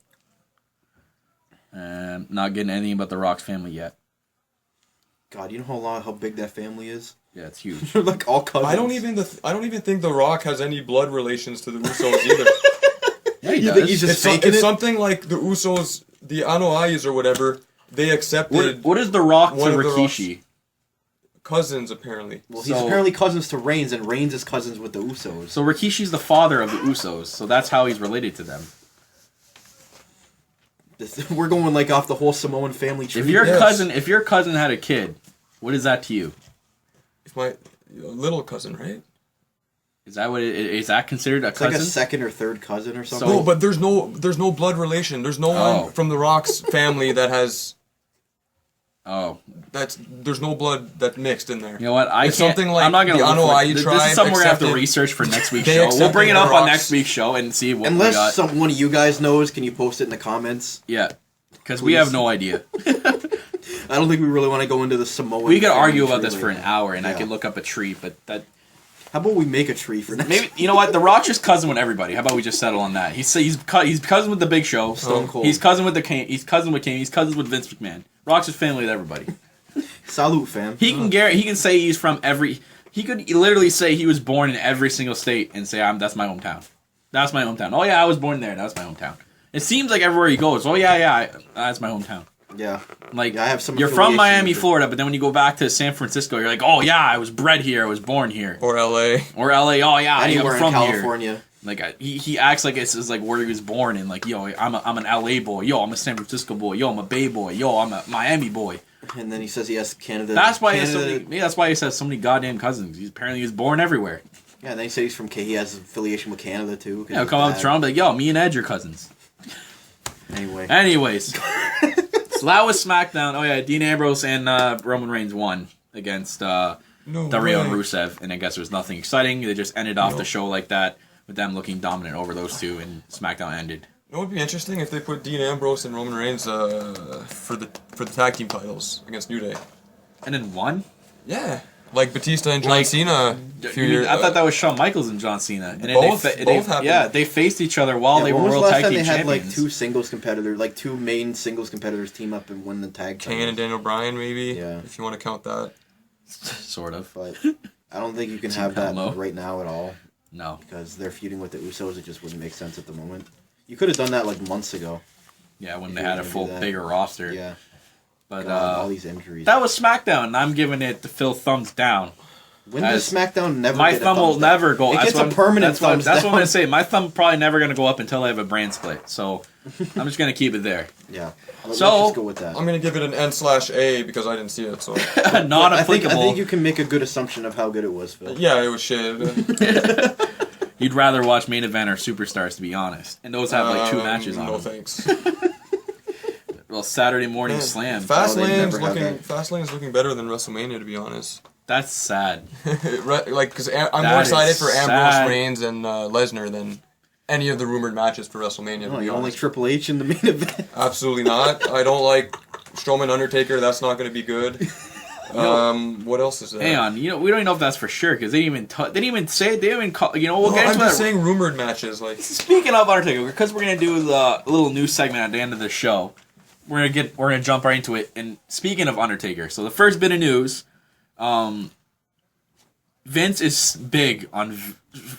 And not getting anything about the Rock's family yet. God, you know how big that family is? Yeah, it's huge. They're like all cousins. I don't even think The Rock has any blood relations to the Usos either. Yeah, he You does. think he's just faking It's it? something like the Usos, the Anoa'is or whatever. They accepted What is the Rock to one of the Rikishi? cousins apparently. Well, he's So- apparently cousins to Reigns, and Reigns is cousins with the Usos. So Rikishi's the father of the Usos, so that's how he's related to them. We're going like off the whole Samoan family tree. If your Yes. cousin had a kid, what is that to you? If my little cousin, right? Is that what is that considered a It's like cousin? a second or third cousin or something. So- No, but there's no blood relation. There's no Oh. one from the Rock's family that has Oh, there's no blood that mixed in there. you know what? It's something like I'm not gonna the look for Anoa'i it. This tribe is something we're gonna have to accepted- research for next week's they show. We'll accepted bring it the up on Rock's- next week's show and see what we Unless got. one of you guys knows, can you post it in the comments? Yeah, because we have no idea. I don't think we really want to go into the Samoan. We could family argue about tree this for right an now. hour, and I Yeah. could look up a tree, but that How about we make a tree for next? maybe you know what? The Rock's just cousin with everybody. How about we just settle on that? He's cousin with the Big Show. Stone Cold. He's cousin with the Kane. He's cousin with Kane. He's cousins with Vince McMahon. Rock's just family with everybody. Salute, fam. He can say he's from every. He could literally say he was born in every single state and say that's my hometown. That's my hometown. Oh yeah, I was born there. That's my hometown. It seems like everywhere he goes. Oh yeah, that's my hometown. Yeah. Like Yeah, I have some you're from affiliation Miami, with it. Florida, but then when you go back to San Francisco, you're like, oh yeah, I was bred here. I was born here. Or LA. Or LA. Oh yeah, Anywhere I'm from in here. California. Like he acts like it's like where he was born and like yo, I'm an LA boy. Yo, I'm a San Francisco boy. Yo, I'm a Bay boy. Yo, I'm a Miami boy. And then he says he has Canada. That's why he has Canada, so many. That's why he has so many goddamn cousins. He's apparently born everywhere. Yeah, and then he says he's from he has affiliation with Canada too. 'cause Yeah, his come up to dad- Toronto and be like, yo, me and Edge are cousins. Anyway. Anyways, so that was SmackDown. Oh yeah, Dean Ambrose and Roman Reigns won against Dario and Rusev, and I guess there was nothing exciting. They just ended off the show like that with them looking dominant over those two, and SmackDown ended. It would be interesting if they put Dean Ambrose and Roman Reigns for the tag team titles against New Day. And then won. Yeah, like Batista and John Like, Cena. A few years. I thought that was Shawn Michaels and John Cena, and then Both happened. Yeah, they faced each other while Yeah, they were when was World the last Tag time Team they had Champions. like two singles competitors, like two main singles competitors team up and win the tag Kane and titles? Daniel Bryan, maybe. Yeah. If you want to count that. Sort of. But I don't think you can Team have that Alamo. right now at all No. because they're feuding with the Usos. It just wouldn't make sense at the moment. You could have done that like months ago. Yeah, when If they you were had a gonna full do that. bigger roster. Yeah. But God, all these injuries. that was SmackDown, and I'm giving it the Phil thumbs down. When does SmackDown never? My get a thumb will thumbs down? never go. It that's gets what a I'm- permanent that's what, thumbs That's what I'm down. gonna say. My thumb probably never gonna go up until I have a brand split. So I'm just gonna keep it there. Yeah. Let's So- just go with that. I'm gonna give it an N/A because I didn't see it. So Not I think applicable. you can make a good assumption of how good it was, Phil. yeah, it was shit. You'd rather watch main event or superstars, to be honest. And those have like 2 matches on No them. thanks. Well, Saturday morning slam. never have that. Fastlane's looking better than WrestleMania, to be honest. That's sad. Like, because I'm That more excited is for Ambrose, sad. Reigns, and Lesnar than any of the rumored matches for WrestleMania. No, to be you don't like honest. Triple H in the main event. Absolutely not. I don't like Strowman Undertaker. That's not going to be good. What else is there? Hang on, we don't even know if that's for sure because they didn't even say it. They didn't even call. We'll No, get I'm into just that. saying rumored matches. Like, Speaking of Undertaker, because we're gonna do the little news segment at the end of the show, we're gonna jump right into it. And speaking of Undertaker, so the first bit of news, Vince is big on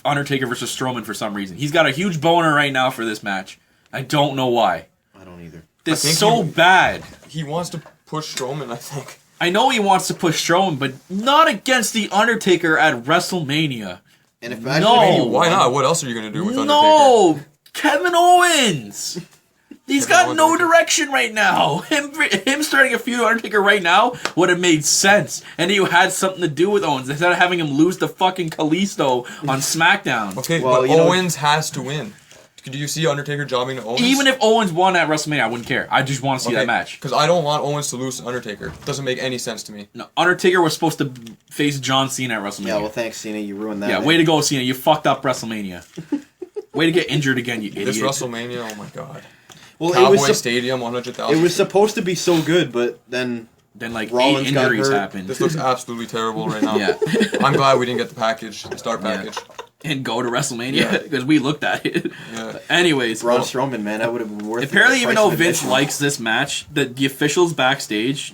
Undertaker versus Strowman for some reason. He's got a huge boner right now for this match. I don't know why. I don't either. It's I think so bad. he wants to push Strowman, I think. I know he wants to push Strowman, but not against the Undertaker at WrestleMania. And if No. imagine Why not? What else are you going to do with Undertaker? No, Kevin Owens. He's Kevin got Owens, no okay. direction right now. Him starting a feud with Undertaker right now would have made sense, and he had something to do with Owens instead of having him lose to fucking Kalisto on SmackDown. Okay, Well, but you know- Owens has to win. Do you see Undertaker jobbing to Owens? Even if Owens won at WrestleMania, I wouldn't care. I just want to see that match. Because I don't want Owens to lose to Undertaker. Doesn't make any sense to me. No, Undertaker was supposed to face John Cena at WrestleMania. Yeah, well, thanks, Cena. You ruined that. Yeah, way to go, Cena. You fucked up WrestleMania. Way to get injured again, you idiot. This WrestleMania, oh my god. Well, Cowboy Stadium, 100,000. It was supposed to be so good, but then like Rollins 8 got injuries hurt. happened. This looks absolutely terrible right now. Yeah. I'm glad we didn't get the star package. And go to WrestleMania because we looked at it. Yeah. Anyways, Braun Strowman, man, that would have been worth it. apparently, even though Vince admission. likes this match, the officials backstage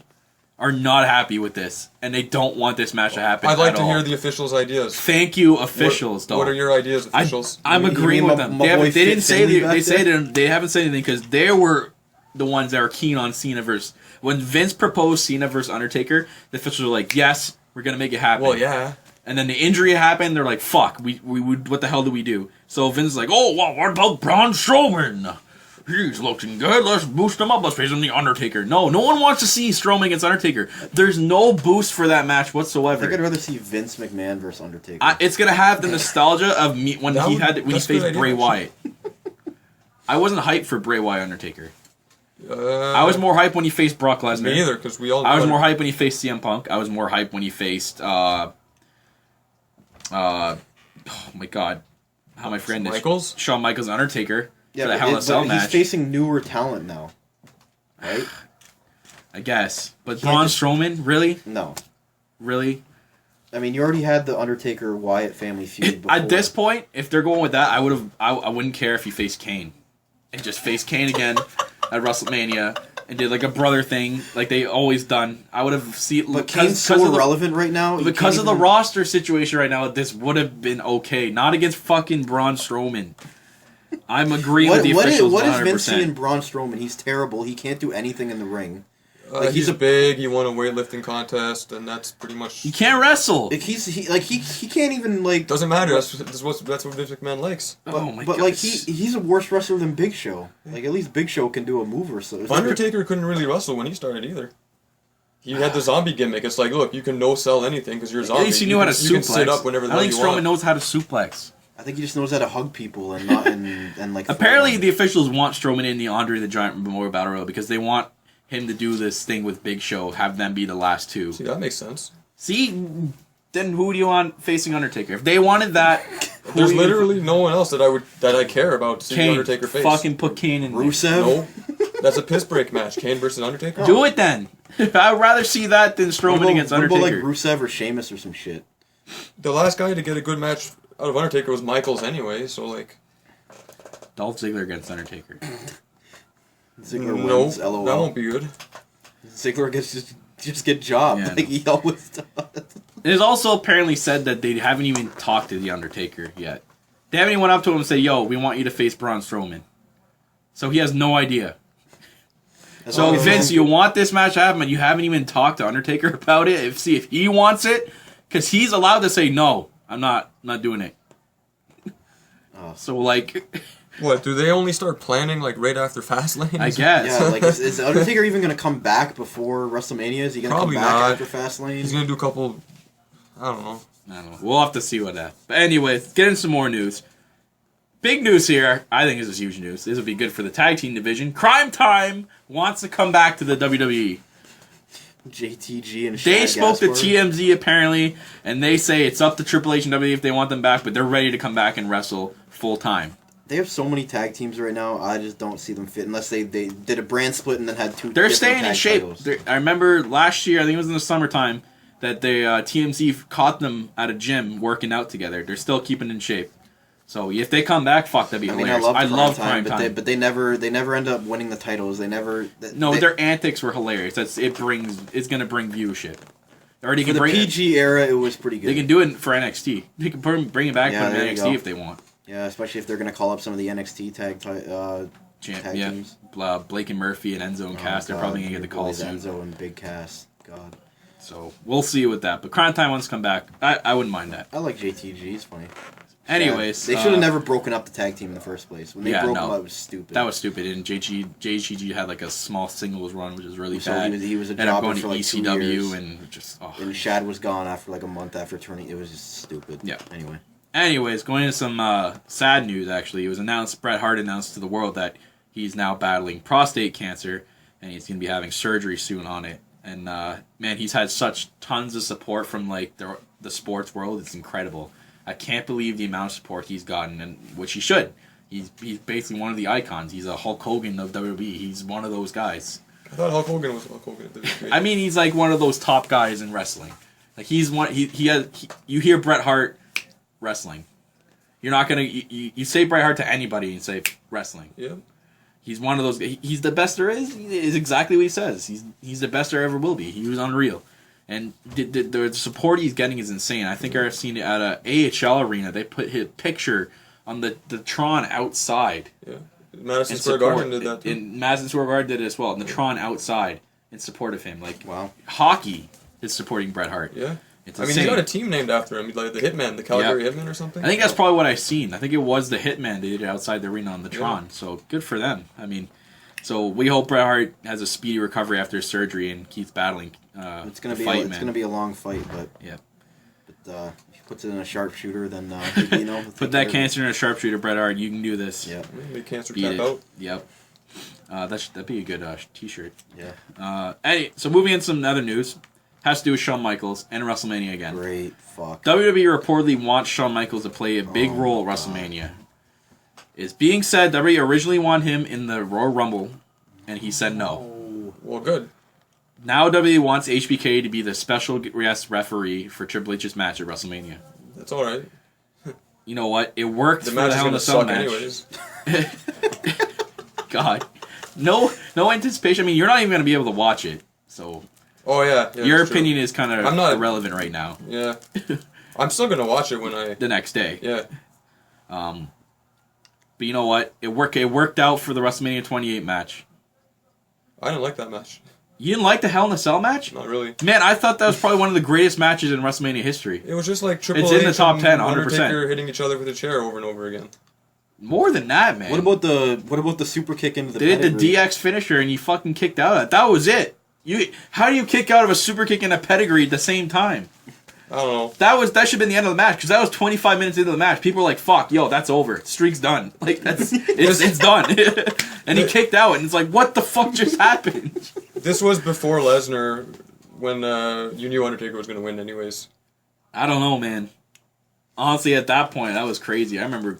are not happy with this, and they don't want this match to happen. I'd like at to all. hear the officials' ideas. Thank you, officials. What are your ideas, officials? I'm You agreeing mean with my- them. my boy They didn't Fit say Finley back they say there? they haven't said anything because they were the ones that were keen on Cena versus when Vince proposed Cena versus Undertaker. The officials were like, "Yes, we're gonna make it happen." Well, yeah. And then the injury happened. They're like, "Fuck, we what the hell do we do?" So Vince is like, "Oh, well, what about Braun Strowman? He's looking good. Let's boost him up. Let's face him the Undertaker." No one wants to see Strowman against Undertaker. There's no boost for that match I think I'd whatsoever. rather see Vince McMahon versus Undertaker. It's gonna have the nostalgia of me when he That's a faced good idea, Bray actually. Wyatt. I wasn't hyped for Bray Wyatt Undertaker. I I was more hyped when he faced Brock Lesnar. Me either, because we all. I was more hyped when he faced CM Punk. I was more hyped when he faced oh my god, how am I forgetting this? Michaels? Shawn Michaels and Undertaker yeah, for the but Hell in a Cell he's match. facing newer talent now, right? I guess, but Can't Braun just- Strowman, really, No. really. I mean, you already had the Undertaker Wyatt family feud before. At this point, if they're going with that, I wouldn't care if he faced Kane, and just faced Kane again at WrestleMania and did like a brother thing like they always done. I would have seen. But Kane's so irrelevant right now. you Because can't of the even- roster situation right now, this would have been okay. Not against fucking Braun Strowman. I'm agreeing with the officials what is 100%. Vince seeing in Braun Strowman? He's terrible. He can't do anything in the ring. Like, he's big. He won a weightlifting contest, and that's pretty much. He can't wrestle. Like he can't even like. Doesn't matter. That's what Vince McMahon likes. Oh my But god. like he's a worse wrestler than Big Show. Like at least Big Show can do a move or so. Undertaker couldn't really wrestle when he started either. He had the zombie gimmick. It's like, look, you can no sell anything because you're a zombie. At least he knew how to suplex. You can sit up whenever the I hell think you Strowman want. knows how to suplex. I think he just knows how to hug people and not and like. Apparently, throw the officials want Strowman in the Andre the Giant Memorial Battle Royal because they want him to do this thing with Big Show, have them be the last two. See, that makes sense. See, then who do you want facing Undertaker? If they wanted that, There's literally no one else that I care about to see Kane. Undertaker face. Fucking put Kane in there. Rusev. No, that's a piss break match. Kane versus Undertaker. Do it then. I'd rather see that than Strowman against What about like Undertaker. Rusev or Sheamus or some shit? The last guy to get a good match out of Undertaker was Michaels anyway. So like, Dolph Ziggler against Undertaker. Ziggler no, wins. LOL. that won't be good. Ziggler gets just get jobbed Yeah, like he always does. It is also apparently said that they haven't even talked to the Undertaker yet. They haven't even went up to him and said, "Yo, we want you to face Braun Strowman." So he has no idea. So Vince, you want this match to happen, and you haven't even talked to Undertaker about it. See if he wants it, because he's allowed to say no. I'm not doing it. Oh. So like, What, do they only start planning like right after Fastlane? I guess. Yeah, like is Undertaker even gonna come back before WrestleMania? Is he gonna Probably come back not. after Fastlane? He's gonna do a couple. I don't know. I don't know. We'll have to see what that. But anyway, get in some more news. Big news here. I think this is huge news. This would be good for the tag team division. Crime Time wants to come back to the WWE. JTG and They Shad spoke to Gaspard. TMZ apparently, and they say it's up to Triple H and WWE if they want them back, but they're ready to come back and wrestle full time. They have so many tag teams right now. I just don't see them fit unless they did a brand split and then had two. They're different staying in tag shape. titles. I remember last year, I think it was in the summertime, that they TMZ caught them at a gym working out together. They're still keeping in shape. So if they come back, fuck, that'd be I mean, hilarious. I love Crime Time, Time. but they never end up winning the titles. They never. No, they, their antics were hilarious. It's gonna bring viewership. They already for can the bring PG era, it was pretty good. They can do it for NXT. They can bring it back, Yeah, put it there in you NXT go. if they want. Yeah, especially if they're gonna call up some of the NXT tag teams. Blake and Murphy and Enzo and Cass. They're God, probably gonna get the your call boys soon. Enzo and Big Cass. God, So we'll see with that. But Crime Time wants to come back. I wouldn't mind that. I like JTG. He's funny. Anyways, they should have never broken up the tag team in the first place. When they broke them up, it was stupid. That was stupid. And JGG had like a small singles run, which was really So bad. he was a Ended up jobber going to for like 2 ECW years. and just And Shad was gone after like a month after turning. It was just stupid. Yeah. Anyway. Anyways, going into some sad news, actually. It was announced, Bret Hart announced to the world that he's now battling prostate cancer, and he's going to be having surgery soon on it. And, man, he's had such tons of support from, like, the sports world. It's incredible. I can't believe the amount of support he's gotten, and which he should. He's basically one of the icons. He's a Hulk Hogan of WWE. He's one of those guys. I thought Hulk Hogan was Hulk Hogan. I mean, he's like one of those top guys in wrestling. Like he's one. You hear Bret Hart wrestling. You're not gonna you say Bret Hart to anybody and say wrestling. Yeah. He's one of those. He's the best there is exactly what he says. He's the best there ever will be. He was unreal, and the support he's getting is insane. I think I've seen it at a AHL arena. They put his picture on the Tron outside. Yeah. Madison Square Garden did that too. And Madison Square Garden did it as well. And the Tron outside in support of him. Like wow. Hockey is supporting Bret Hart. Yeah. It's I mean, insane. he's got a team named after him, like the Hitman, the Calgary Hitman or something. I think that's probably what I've seen. I think it was the Hitman they did it outside the arena on the Tron. So good for them. I mean, so we hope Bret Hart has a speedy recovery after his surgery and keeps battling. It's gonna be a long fight, but yeah. But if he puts it in a sharpshooter, then put that cancer in a sharpshooter, Bret Hart. You can do this. Yeah. Make cancer Beat tap it. out. Yep. That'd be a good T-shirt. Yeah. So moving into some other news, has to do with Shawn Michaels and WrestleMania again. Great fuck. WWE reportedly wants Shawn Michaels to play a big role at WrestleMania. It's being said WWE originally wanted him in the Royal Rumble, and he said no. Oh, well, good. Now WWE wants HBK to be the special guest referee for Triple H's match at WrestleMania. That's all right. You know what? It worked The for match the is Hell in gonna a Cell suck match. anyways. God, no anticipation. I mean, you're not even gonna be able to watch it. So Oh yeah. your that's true. opinion is kind of I'm not- irrelevant right now. Yeah. I'm still gonna watch it when I. The next day. Yeah. But you know what? It worked out for the WrestleMania 28 match. I didn't like that match. You didn't like the Hell in a Cell match? Not really. Man, I thought that was probably one of the greatest matches in WrestleMania history. It was just like Triple It's H in the top and 10, 100%. Undertaker hitting each other with a chair over and over again. More than that, man. What about the super kick into the They did the pedigree? DX finisher and you fucking kicked out of it. That was it. How do you kick out of a super kick and a pedigree at the same time? I don't know. That should have been the end of the match because that was 25 minutes into the match. People were like, "Fuck, yo, that's over. Streak's done. Like it's done." And he kicked out, and it's like, "What the fuck just happened?" This was before Lesnar, when you knew Undertaker was going to win anyways. I don't know, man. Honestly, at that point, that was crazy. I remember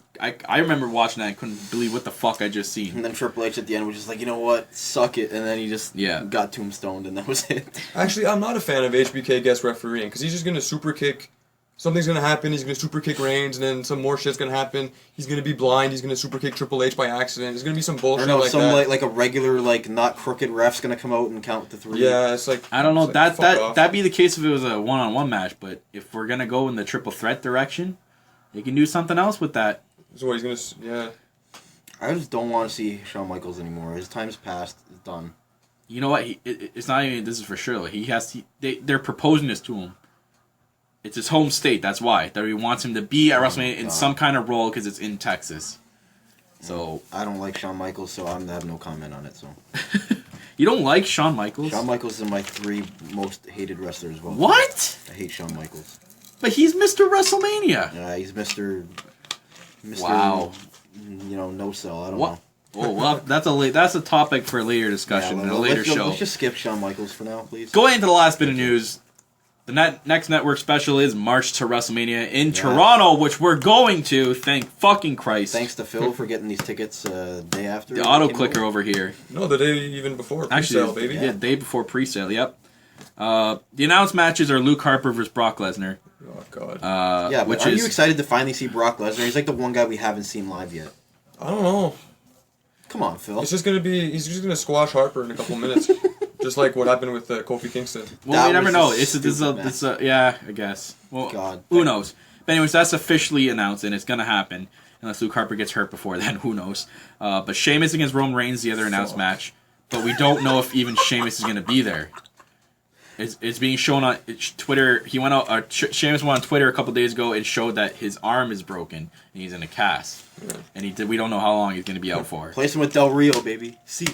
watching that and couldn't believe what the fuck I just seen. And then Triple H at the end was just like, you know what, suck it, and then he just got tombstoned, and that was it. Actually, I'm not a fan of HBK guest refereeing, because he's just going to super kick. Something's going to happen, he's going to super kick Reigns, and then some more shit's going to happen. He's going to be blind, he's going to super kick Triple H by accident. There's going to be some bullshit like that. Like a regular, not crooked ref's going to come out and count to 3. Yeah, it's like... I don't know. Like, That'd be the case if it was a one-on-one match, but if we're going to go in the triple threat direction, they can do something else with that. So what, he's going to... Yeah. I just don't want to see Shawn Michaels anymore. His time's passed. It's done. You know what? It's not even... This is for sure. They're proposing this to him. It's his home state. That's why. WWE wants him to be at WrestleMania in some kind of role because it's in Texas. So I don't like Shawn Michaels, so I have no comment on it. So you don't like Shawn Michaels? Shawn Michaels is my 3 most hated wrestlers of all time. What? I hate Shawn Michaels. But he's Mr. WrestleMania. Yeah, he's Mr. Wow. No sell. I don't What? know. Oh well, that's a topic for a later discussion in a later show. Let's just skip Shawn Michaels for now, please. Going into the last bit of news, the next network special is March to WrestleMania in Toronto, which we're going to. Thank fucking Christ. Thanks to Phil for getting these tickets day after. The auto clicker over here. No, the day even before pre-sale, baby. Yeah, day before pre-sale. Yep. The announced matches are Luke Harper versus Brock Lesnar. Oh God. Yeah, but are you excited to finally see Brock Lesnar? He's like the one guy we haven't seen live yet. I don't know. Come on, Phil. He's just gonna squash Harper in a couple minutes, just like what happened with Kofi Kingston. Well, we never know. Yeah, I guess. Well, God. Who knows? But anyways, that's officially announced, and it's gonna happen unless Luke Harper gets hurt before then. Who knows? But Sheamus against Roman Reigns, the other announced match, but we don't know if even Sheamus is gonna be there. It's being shown on Twitter. He went out. Sheamus went on Twitter a couple days ago and showed that his arm is broken and he's in a cast. Yeah. And we don't know how long he's going to be out for. Place him with Del Rio, baby. See.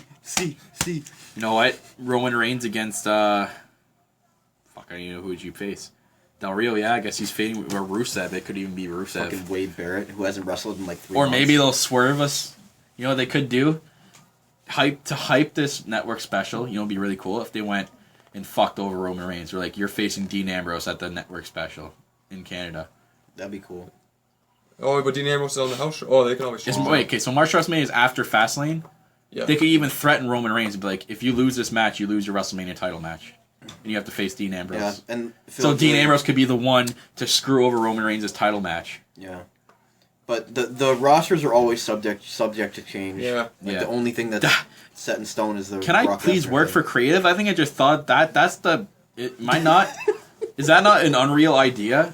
You know what? Roman Reigns against fuck, I don't even know who would you face. Del Rio, yeah, I guess he's fading. Or Rusev. It could even be Rusev. Fucking Wade Barrett, who hasn't wrestled in like 3 or months. Maybe they'll swerve us. You know what they could do? Hype this network special. You know, it'd be really cool if they went and fucked over Roman Reigns. Or like, you're facing Dean Ambrose at the network special in Canada. That'd be cool. Oh, but Dean Ambrose is on the house show. Oh, they can always change that. Wait, okay, so March WrestleMania is after Fastlane. Yeah. They could even threaten Roman Reigns and be like, if you lose this match, you lose your WrestleMania title match. And you have to face Dean Ambrose. Yeah, and so Dean Ambrose could be the one to screw over Roman Reigns' title match. Yeah. But the rosters are always subject to change. Yeah. The only thing that's set in stone is the Can I Brock please Lesnar work thing. for creative? I think I just thought that's the... Am I not... Is that not an unreal idea?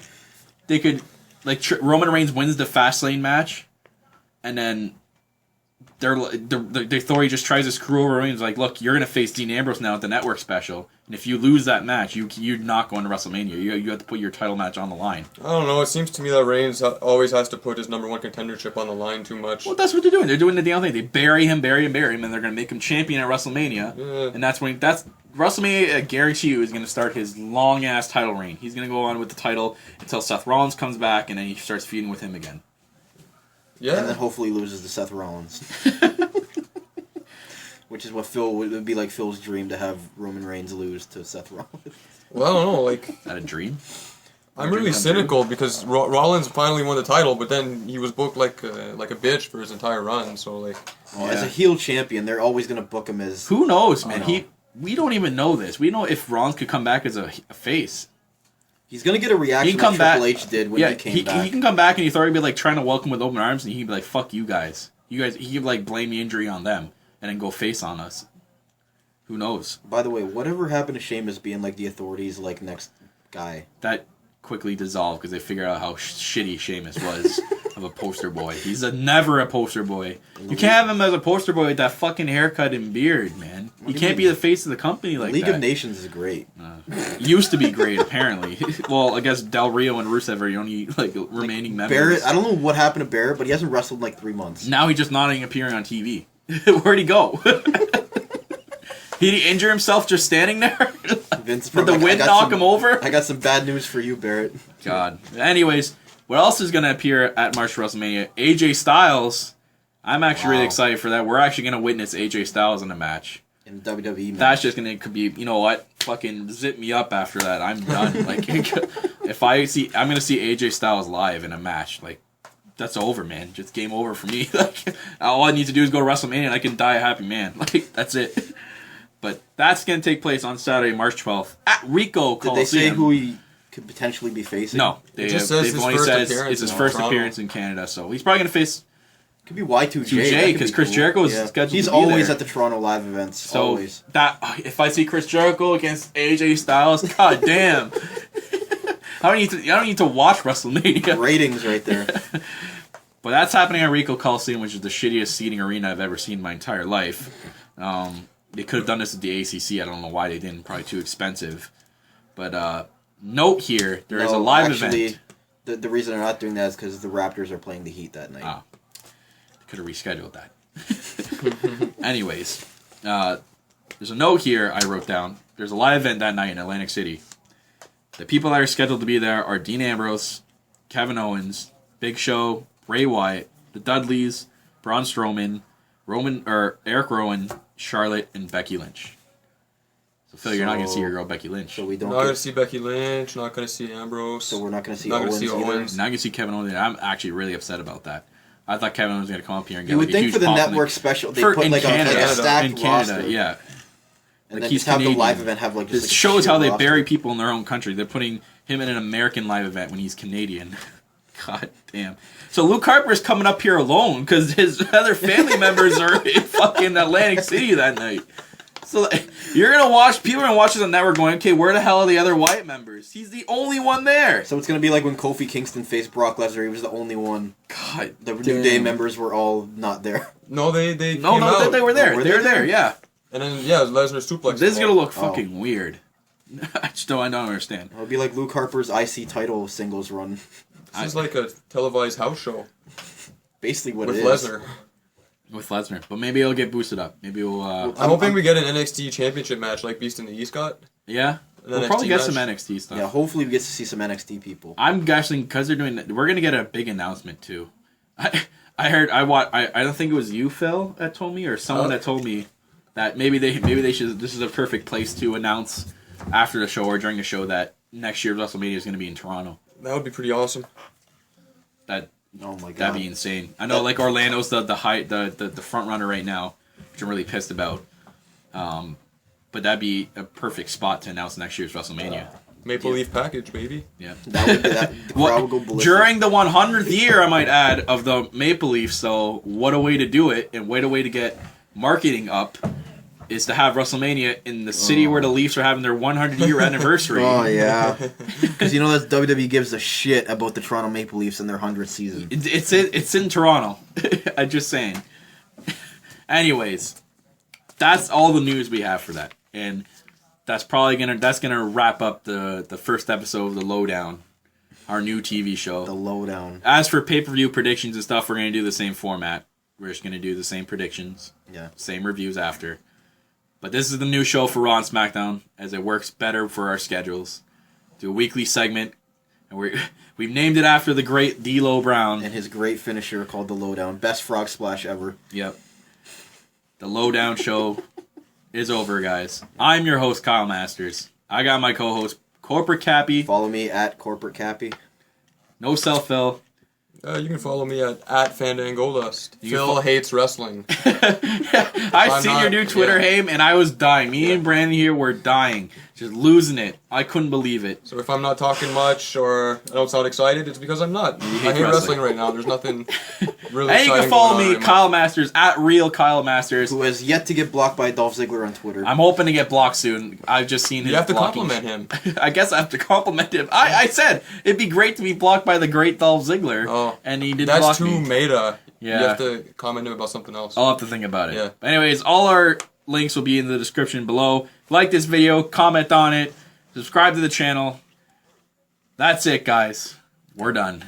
They could... Like, Roman Reigns wins the Fastlane match, and then... The Authority just tries to screw over Reigns. Like, look, you're going to face Dean Ambrose now at the Network Special. And if you lose that match, you're not going to WrestleMania. You have to put your title match on the line. I don't know. It seems to me that Reigns always has to put his number one contendership on the line too much. Well, that's what they're doing. They're doing the damn thing. They bury him, and they're going to make him champion at WrestleMania. Yeah. And that's WrestleMania, I guarantee you, is going to start his long-ass title reign. He's going to go on with the title until Seth Rollins comes back, and then he starts feuding with him again. Yeah. And then hopefully loses to Seth Rollins. Which is what would be like Phil's dream, to have Roman Reigns lose to Seth Rollins. Well, I don't know. Like, Is that a dream? I'm really cynical because Rollins finally won the title, but then he was booked like a bitch for his entire run. So like, Well, as a heel champion, they're always going to book him as... Who knows, man? know. We don't even know this. We know if Rollins could come back as a face. He's going to get a reaction come like back. Triple H did when he came back. He can come back and he'd already be like trying to welcome with open arms, and he'd be like, "Fuck you guys. He could like blame the injury on them and then go face on us." Who knows? By the way, whatever happened to Sheamus being like the Authority's like next guy? That quickly dissolved because they figured out how shitty Sheamus was of a poster boy. He's never a poster boy. You can't have him as a poster boy with that fucking haircut and beard, man. You can't be the face of the company like League that. of Nations is great. Used to be great, apparently. Well, I guess Del Rio and Rusev are the only remaining members. Barrett, I don't know what happened to Barrett, but he hasn't wrestled in like 3 months. Now he's just not even appearing on TV. Where'd he go? Did he injure himself just standing there? Vince Did the wind knock him over? I got some bad news for you, Barrett. God. Anyways, what else is going to appear at March WrestleMania? AJ Styles. I'm actually really excited for that. We're actually going to witness AJ Styles in a match. In the WWE match. That's just going to be, you know what? Fucking zip me up after that. I'm done. Like, if I'm going to see AJ Styles live in a match. Like, that's over, man. Just game over for me. Like, all I need to do is go to WrestleMania and I can die a happy man. Like, that's it. But that's going to take place on Saturday, March 12th at Rico Coliseum. Did they say who he could potentially be facing? No. They've only said it's his first appearance in Canada, so he's probably going to face... Could be Y2J. 2J, because Chris Jericho is scheduled He's to be always there. at the Toronto live events. So always. If I see Chris Jericho against AJ Styles, god damn. I don't need to watch WrestleMania. Ratings right there. But that's happening at Rico Coliseum, which is the shittiest seating arena I've ever seen in my entire life. They could have done this at the ACC. I don't know why they didn't. Probably too expensive. But note here, there is a live event. The reason they're not doing that is because the Raptors are playing the Heat that night. Oh. They could have rescheduled that. Anyways, there's a note here I wrote down. There's a live event that night in Atlantic City. The people that are scheduled to be there are Dean Ambrose, Kevin Owens, Big Show, Bray Wyatt, the Dudleys, Braun Strowman, Eric Rowan, Charlotte, and Becky Lynch. So Phil, you're not going to see your girl Becky Lynch. So we don't. Not going to see Becky Lynch. Not going to see Ambrose. So we're not going to see Not Owens. gonna see either. Owens. Not going to see Kevin Owens. I'm actually really upset about that. I thought Kevin Owens was going to come up here and get You would a think huge for the pop in network special, they for- put in like Canada, a stacked in Canada, roster. yeah. And Like then he's just have Canadian. the live event have like just This like a shows shit how they roster. bury people in their own country. They're putting him in an American live event when he's Canadian. God damn. So Luke Harper's coming up here alone because his other family members are in fucking Atlantic City that night. So people are gonna watch this on network going, okay, where the hell are the other Wyatt members? He's the only one there. So it's gonna be like when Kofi Kingston faced Brock Lesnar. He was the only one. God, The New Day members were all not there. No, they came no, out. they were there. were they they were there, there? yeah. And then Lesnar suplex. This is gonna look Oh. fucking weird. I don't understand. It'll be like Luke Harper's IC title singles run. This is like a televised house show Basically what with it is. Lesnar. With Lesnar, but maybe it'll get boosted up. Maybe we'll. I'm hoping we get an NXT Championship match like Beast in the East got. Yeah, An we'll NXT probably get match. some NXT stuff. Yeah, hopefully we get to see some NXT people. I'm guessing because they're doing. We're gonna get a big announcement too. I don't think it was you, Phil, that told me, or someone that told me that maybe they should. This is a perfect place to announce after the show or during the show that next year's WrestleMania is going to be in Toronto. That would be pretty awesome. That Oh my god. That'd be insane. I know, like Orlando's the front runner right now, which I'm really pissed about. But that'd be a perfect spot to announce next year's WrestleMania. Maple Leaf package, baby. Yeah. That would be that. The crowd would go ballistic. During the 100th year, I might add, of the Maple Leafs, so what a way to do it, and what a way to get marketing up, is to have WrestleMania in the city where the Leafs are having their 100-year anniversary. Oh, yeah. Because you know that WWE gives a shit about the Toronto Maple Leafs in their 100th season. It's in Toronto. I'm just saying. Anyways, that's all the news we have for that. And that's probably gonna wrap up the first episode of The Lowdown, our new TV show. The Lowdown. As for pay-per-view predictions and stuff, we're gonna do the same format. We're just gonna do the same predictions. Yeah. Same reviews after. But this is the new show for Raw and SmackDown, as it works better for our schedules. Do a weekly segment, and we've named it after the great D'Lo Brown. And his great finisher called The Lowdown. Best frog splash ever. Yep. The Lowdown show is over, guys. I'm your host, Kyle Masters. I got my co-host, Corporate Cappy. Follow me at Corporate Cappy. No self-fill. You can follow me at Fandangolust. You Phil hates wrestling. I've seen your new Twitter, Haim, and I was dying. Me and Brandon here were dying. Just losing it. I couldn't believe it. So if I'm not talking much or I don't sound excited, it's because I'm not. I hate wrestling right now. There's nothing really And you exciting can follow going on me, right Kyle Masters, at Real Kyle Masters. Who has yet to get blocked by Dolph Ziggler on Twitter. I'm hoping to get blocked soon. I've just seen his You have to blocking. compliment him. I guess I have to compliment him. I said it'd be great to be blocked by the great Dolph Ziggler. Oh, and he didn't that's block too me. meta. Yeah. You have to comment him about something else. I'll have to think about it. Yeah. But anyways, all our links will be in the description below. Like this video, comment on it, subscribe to the channel. That's it, guys. We're done.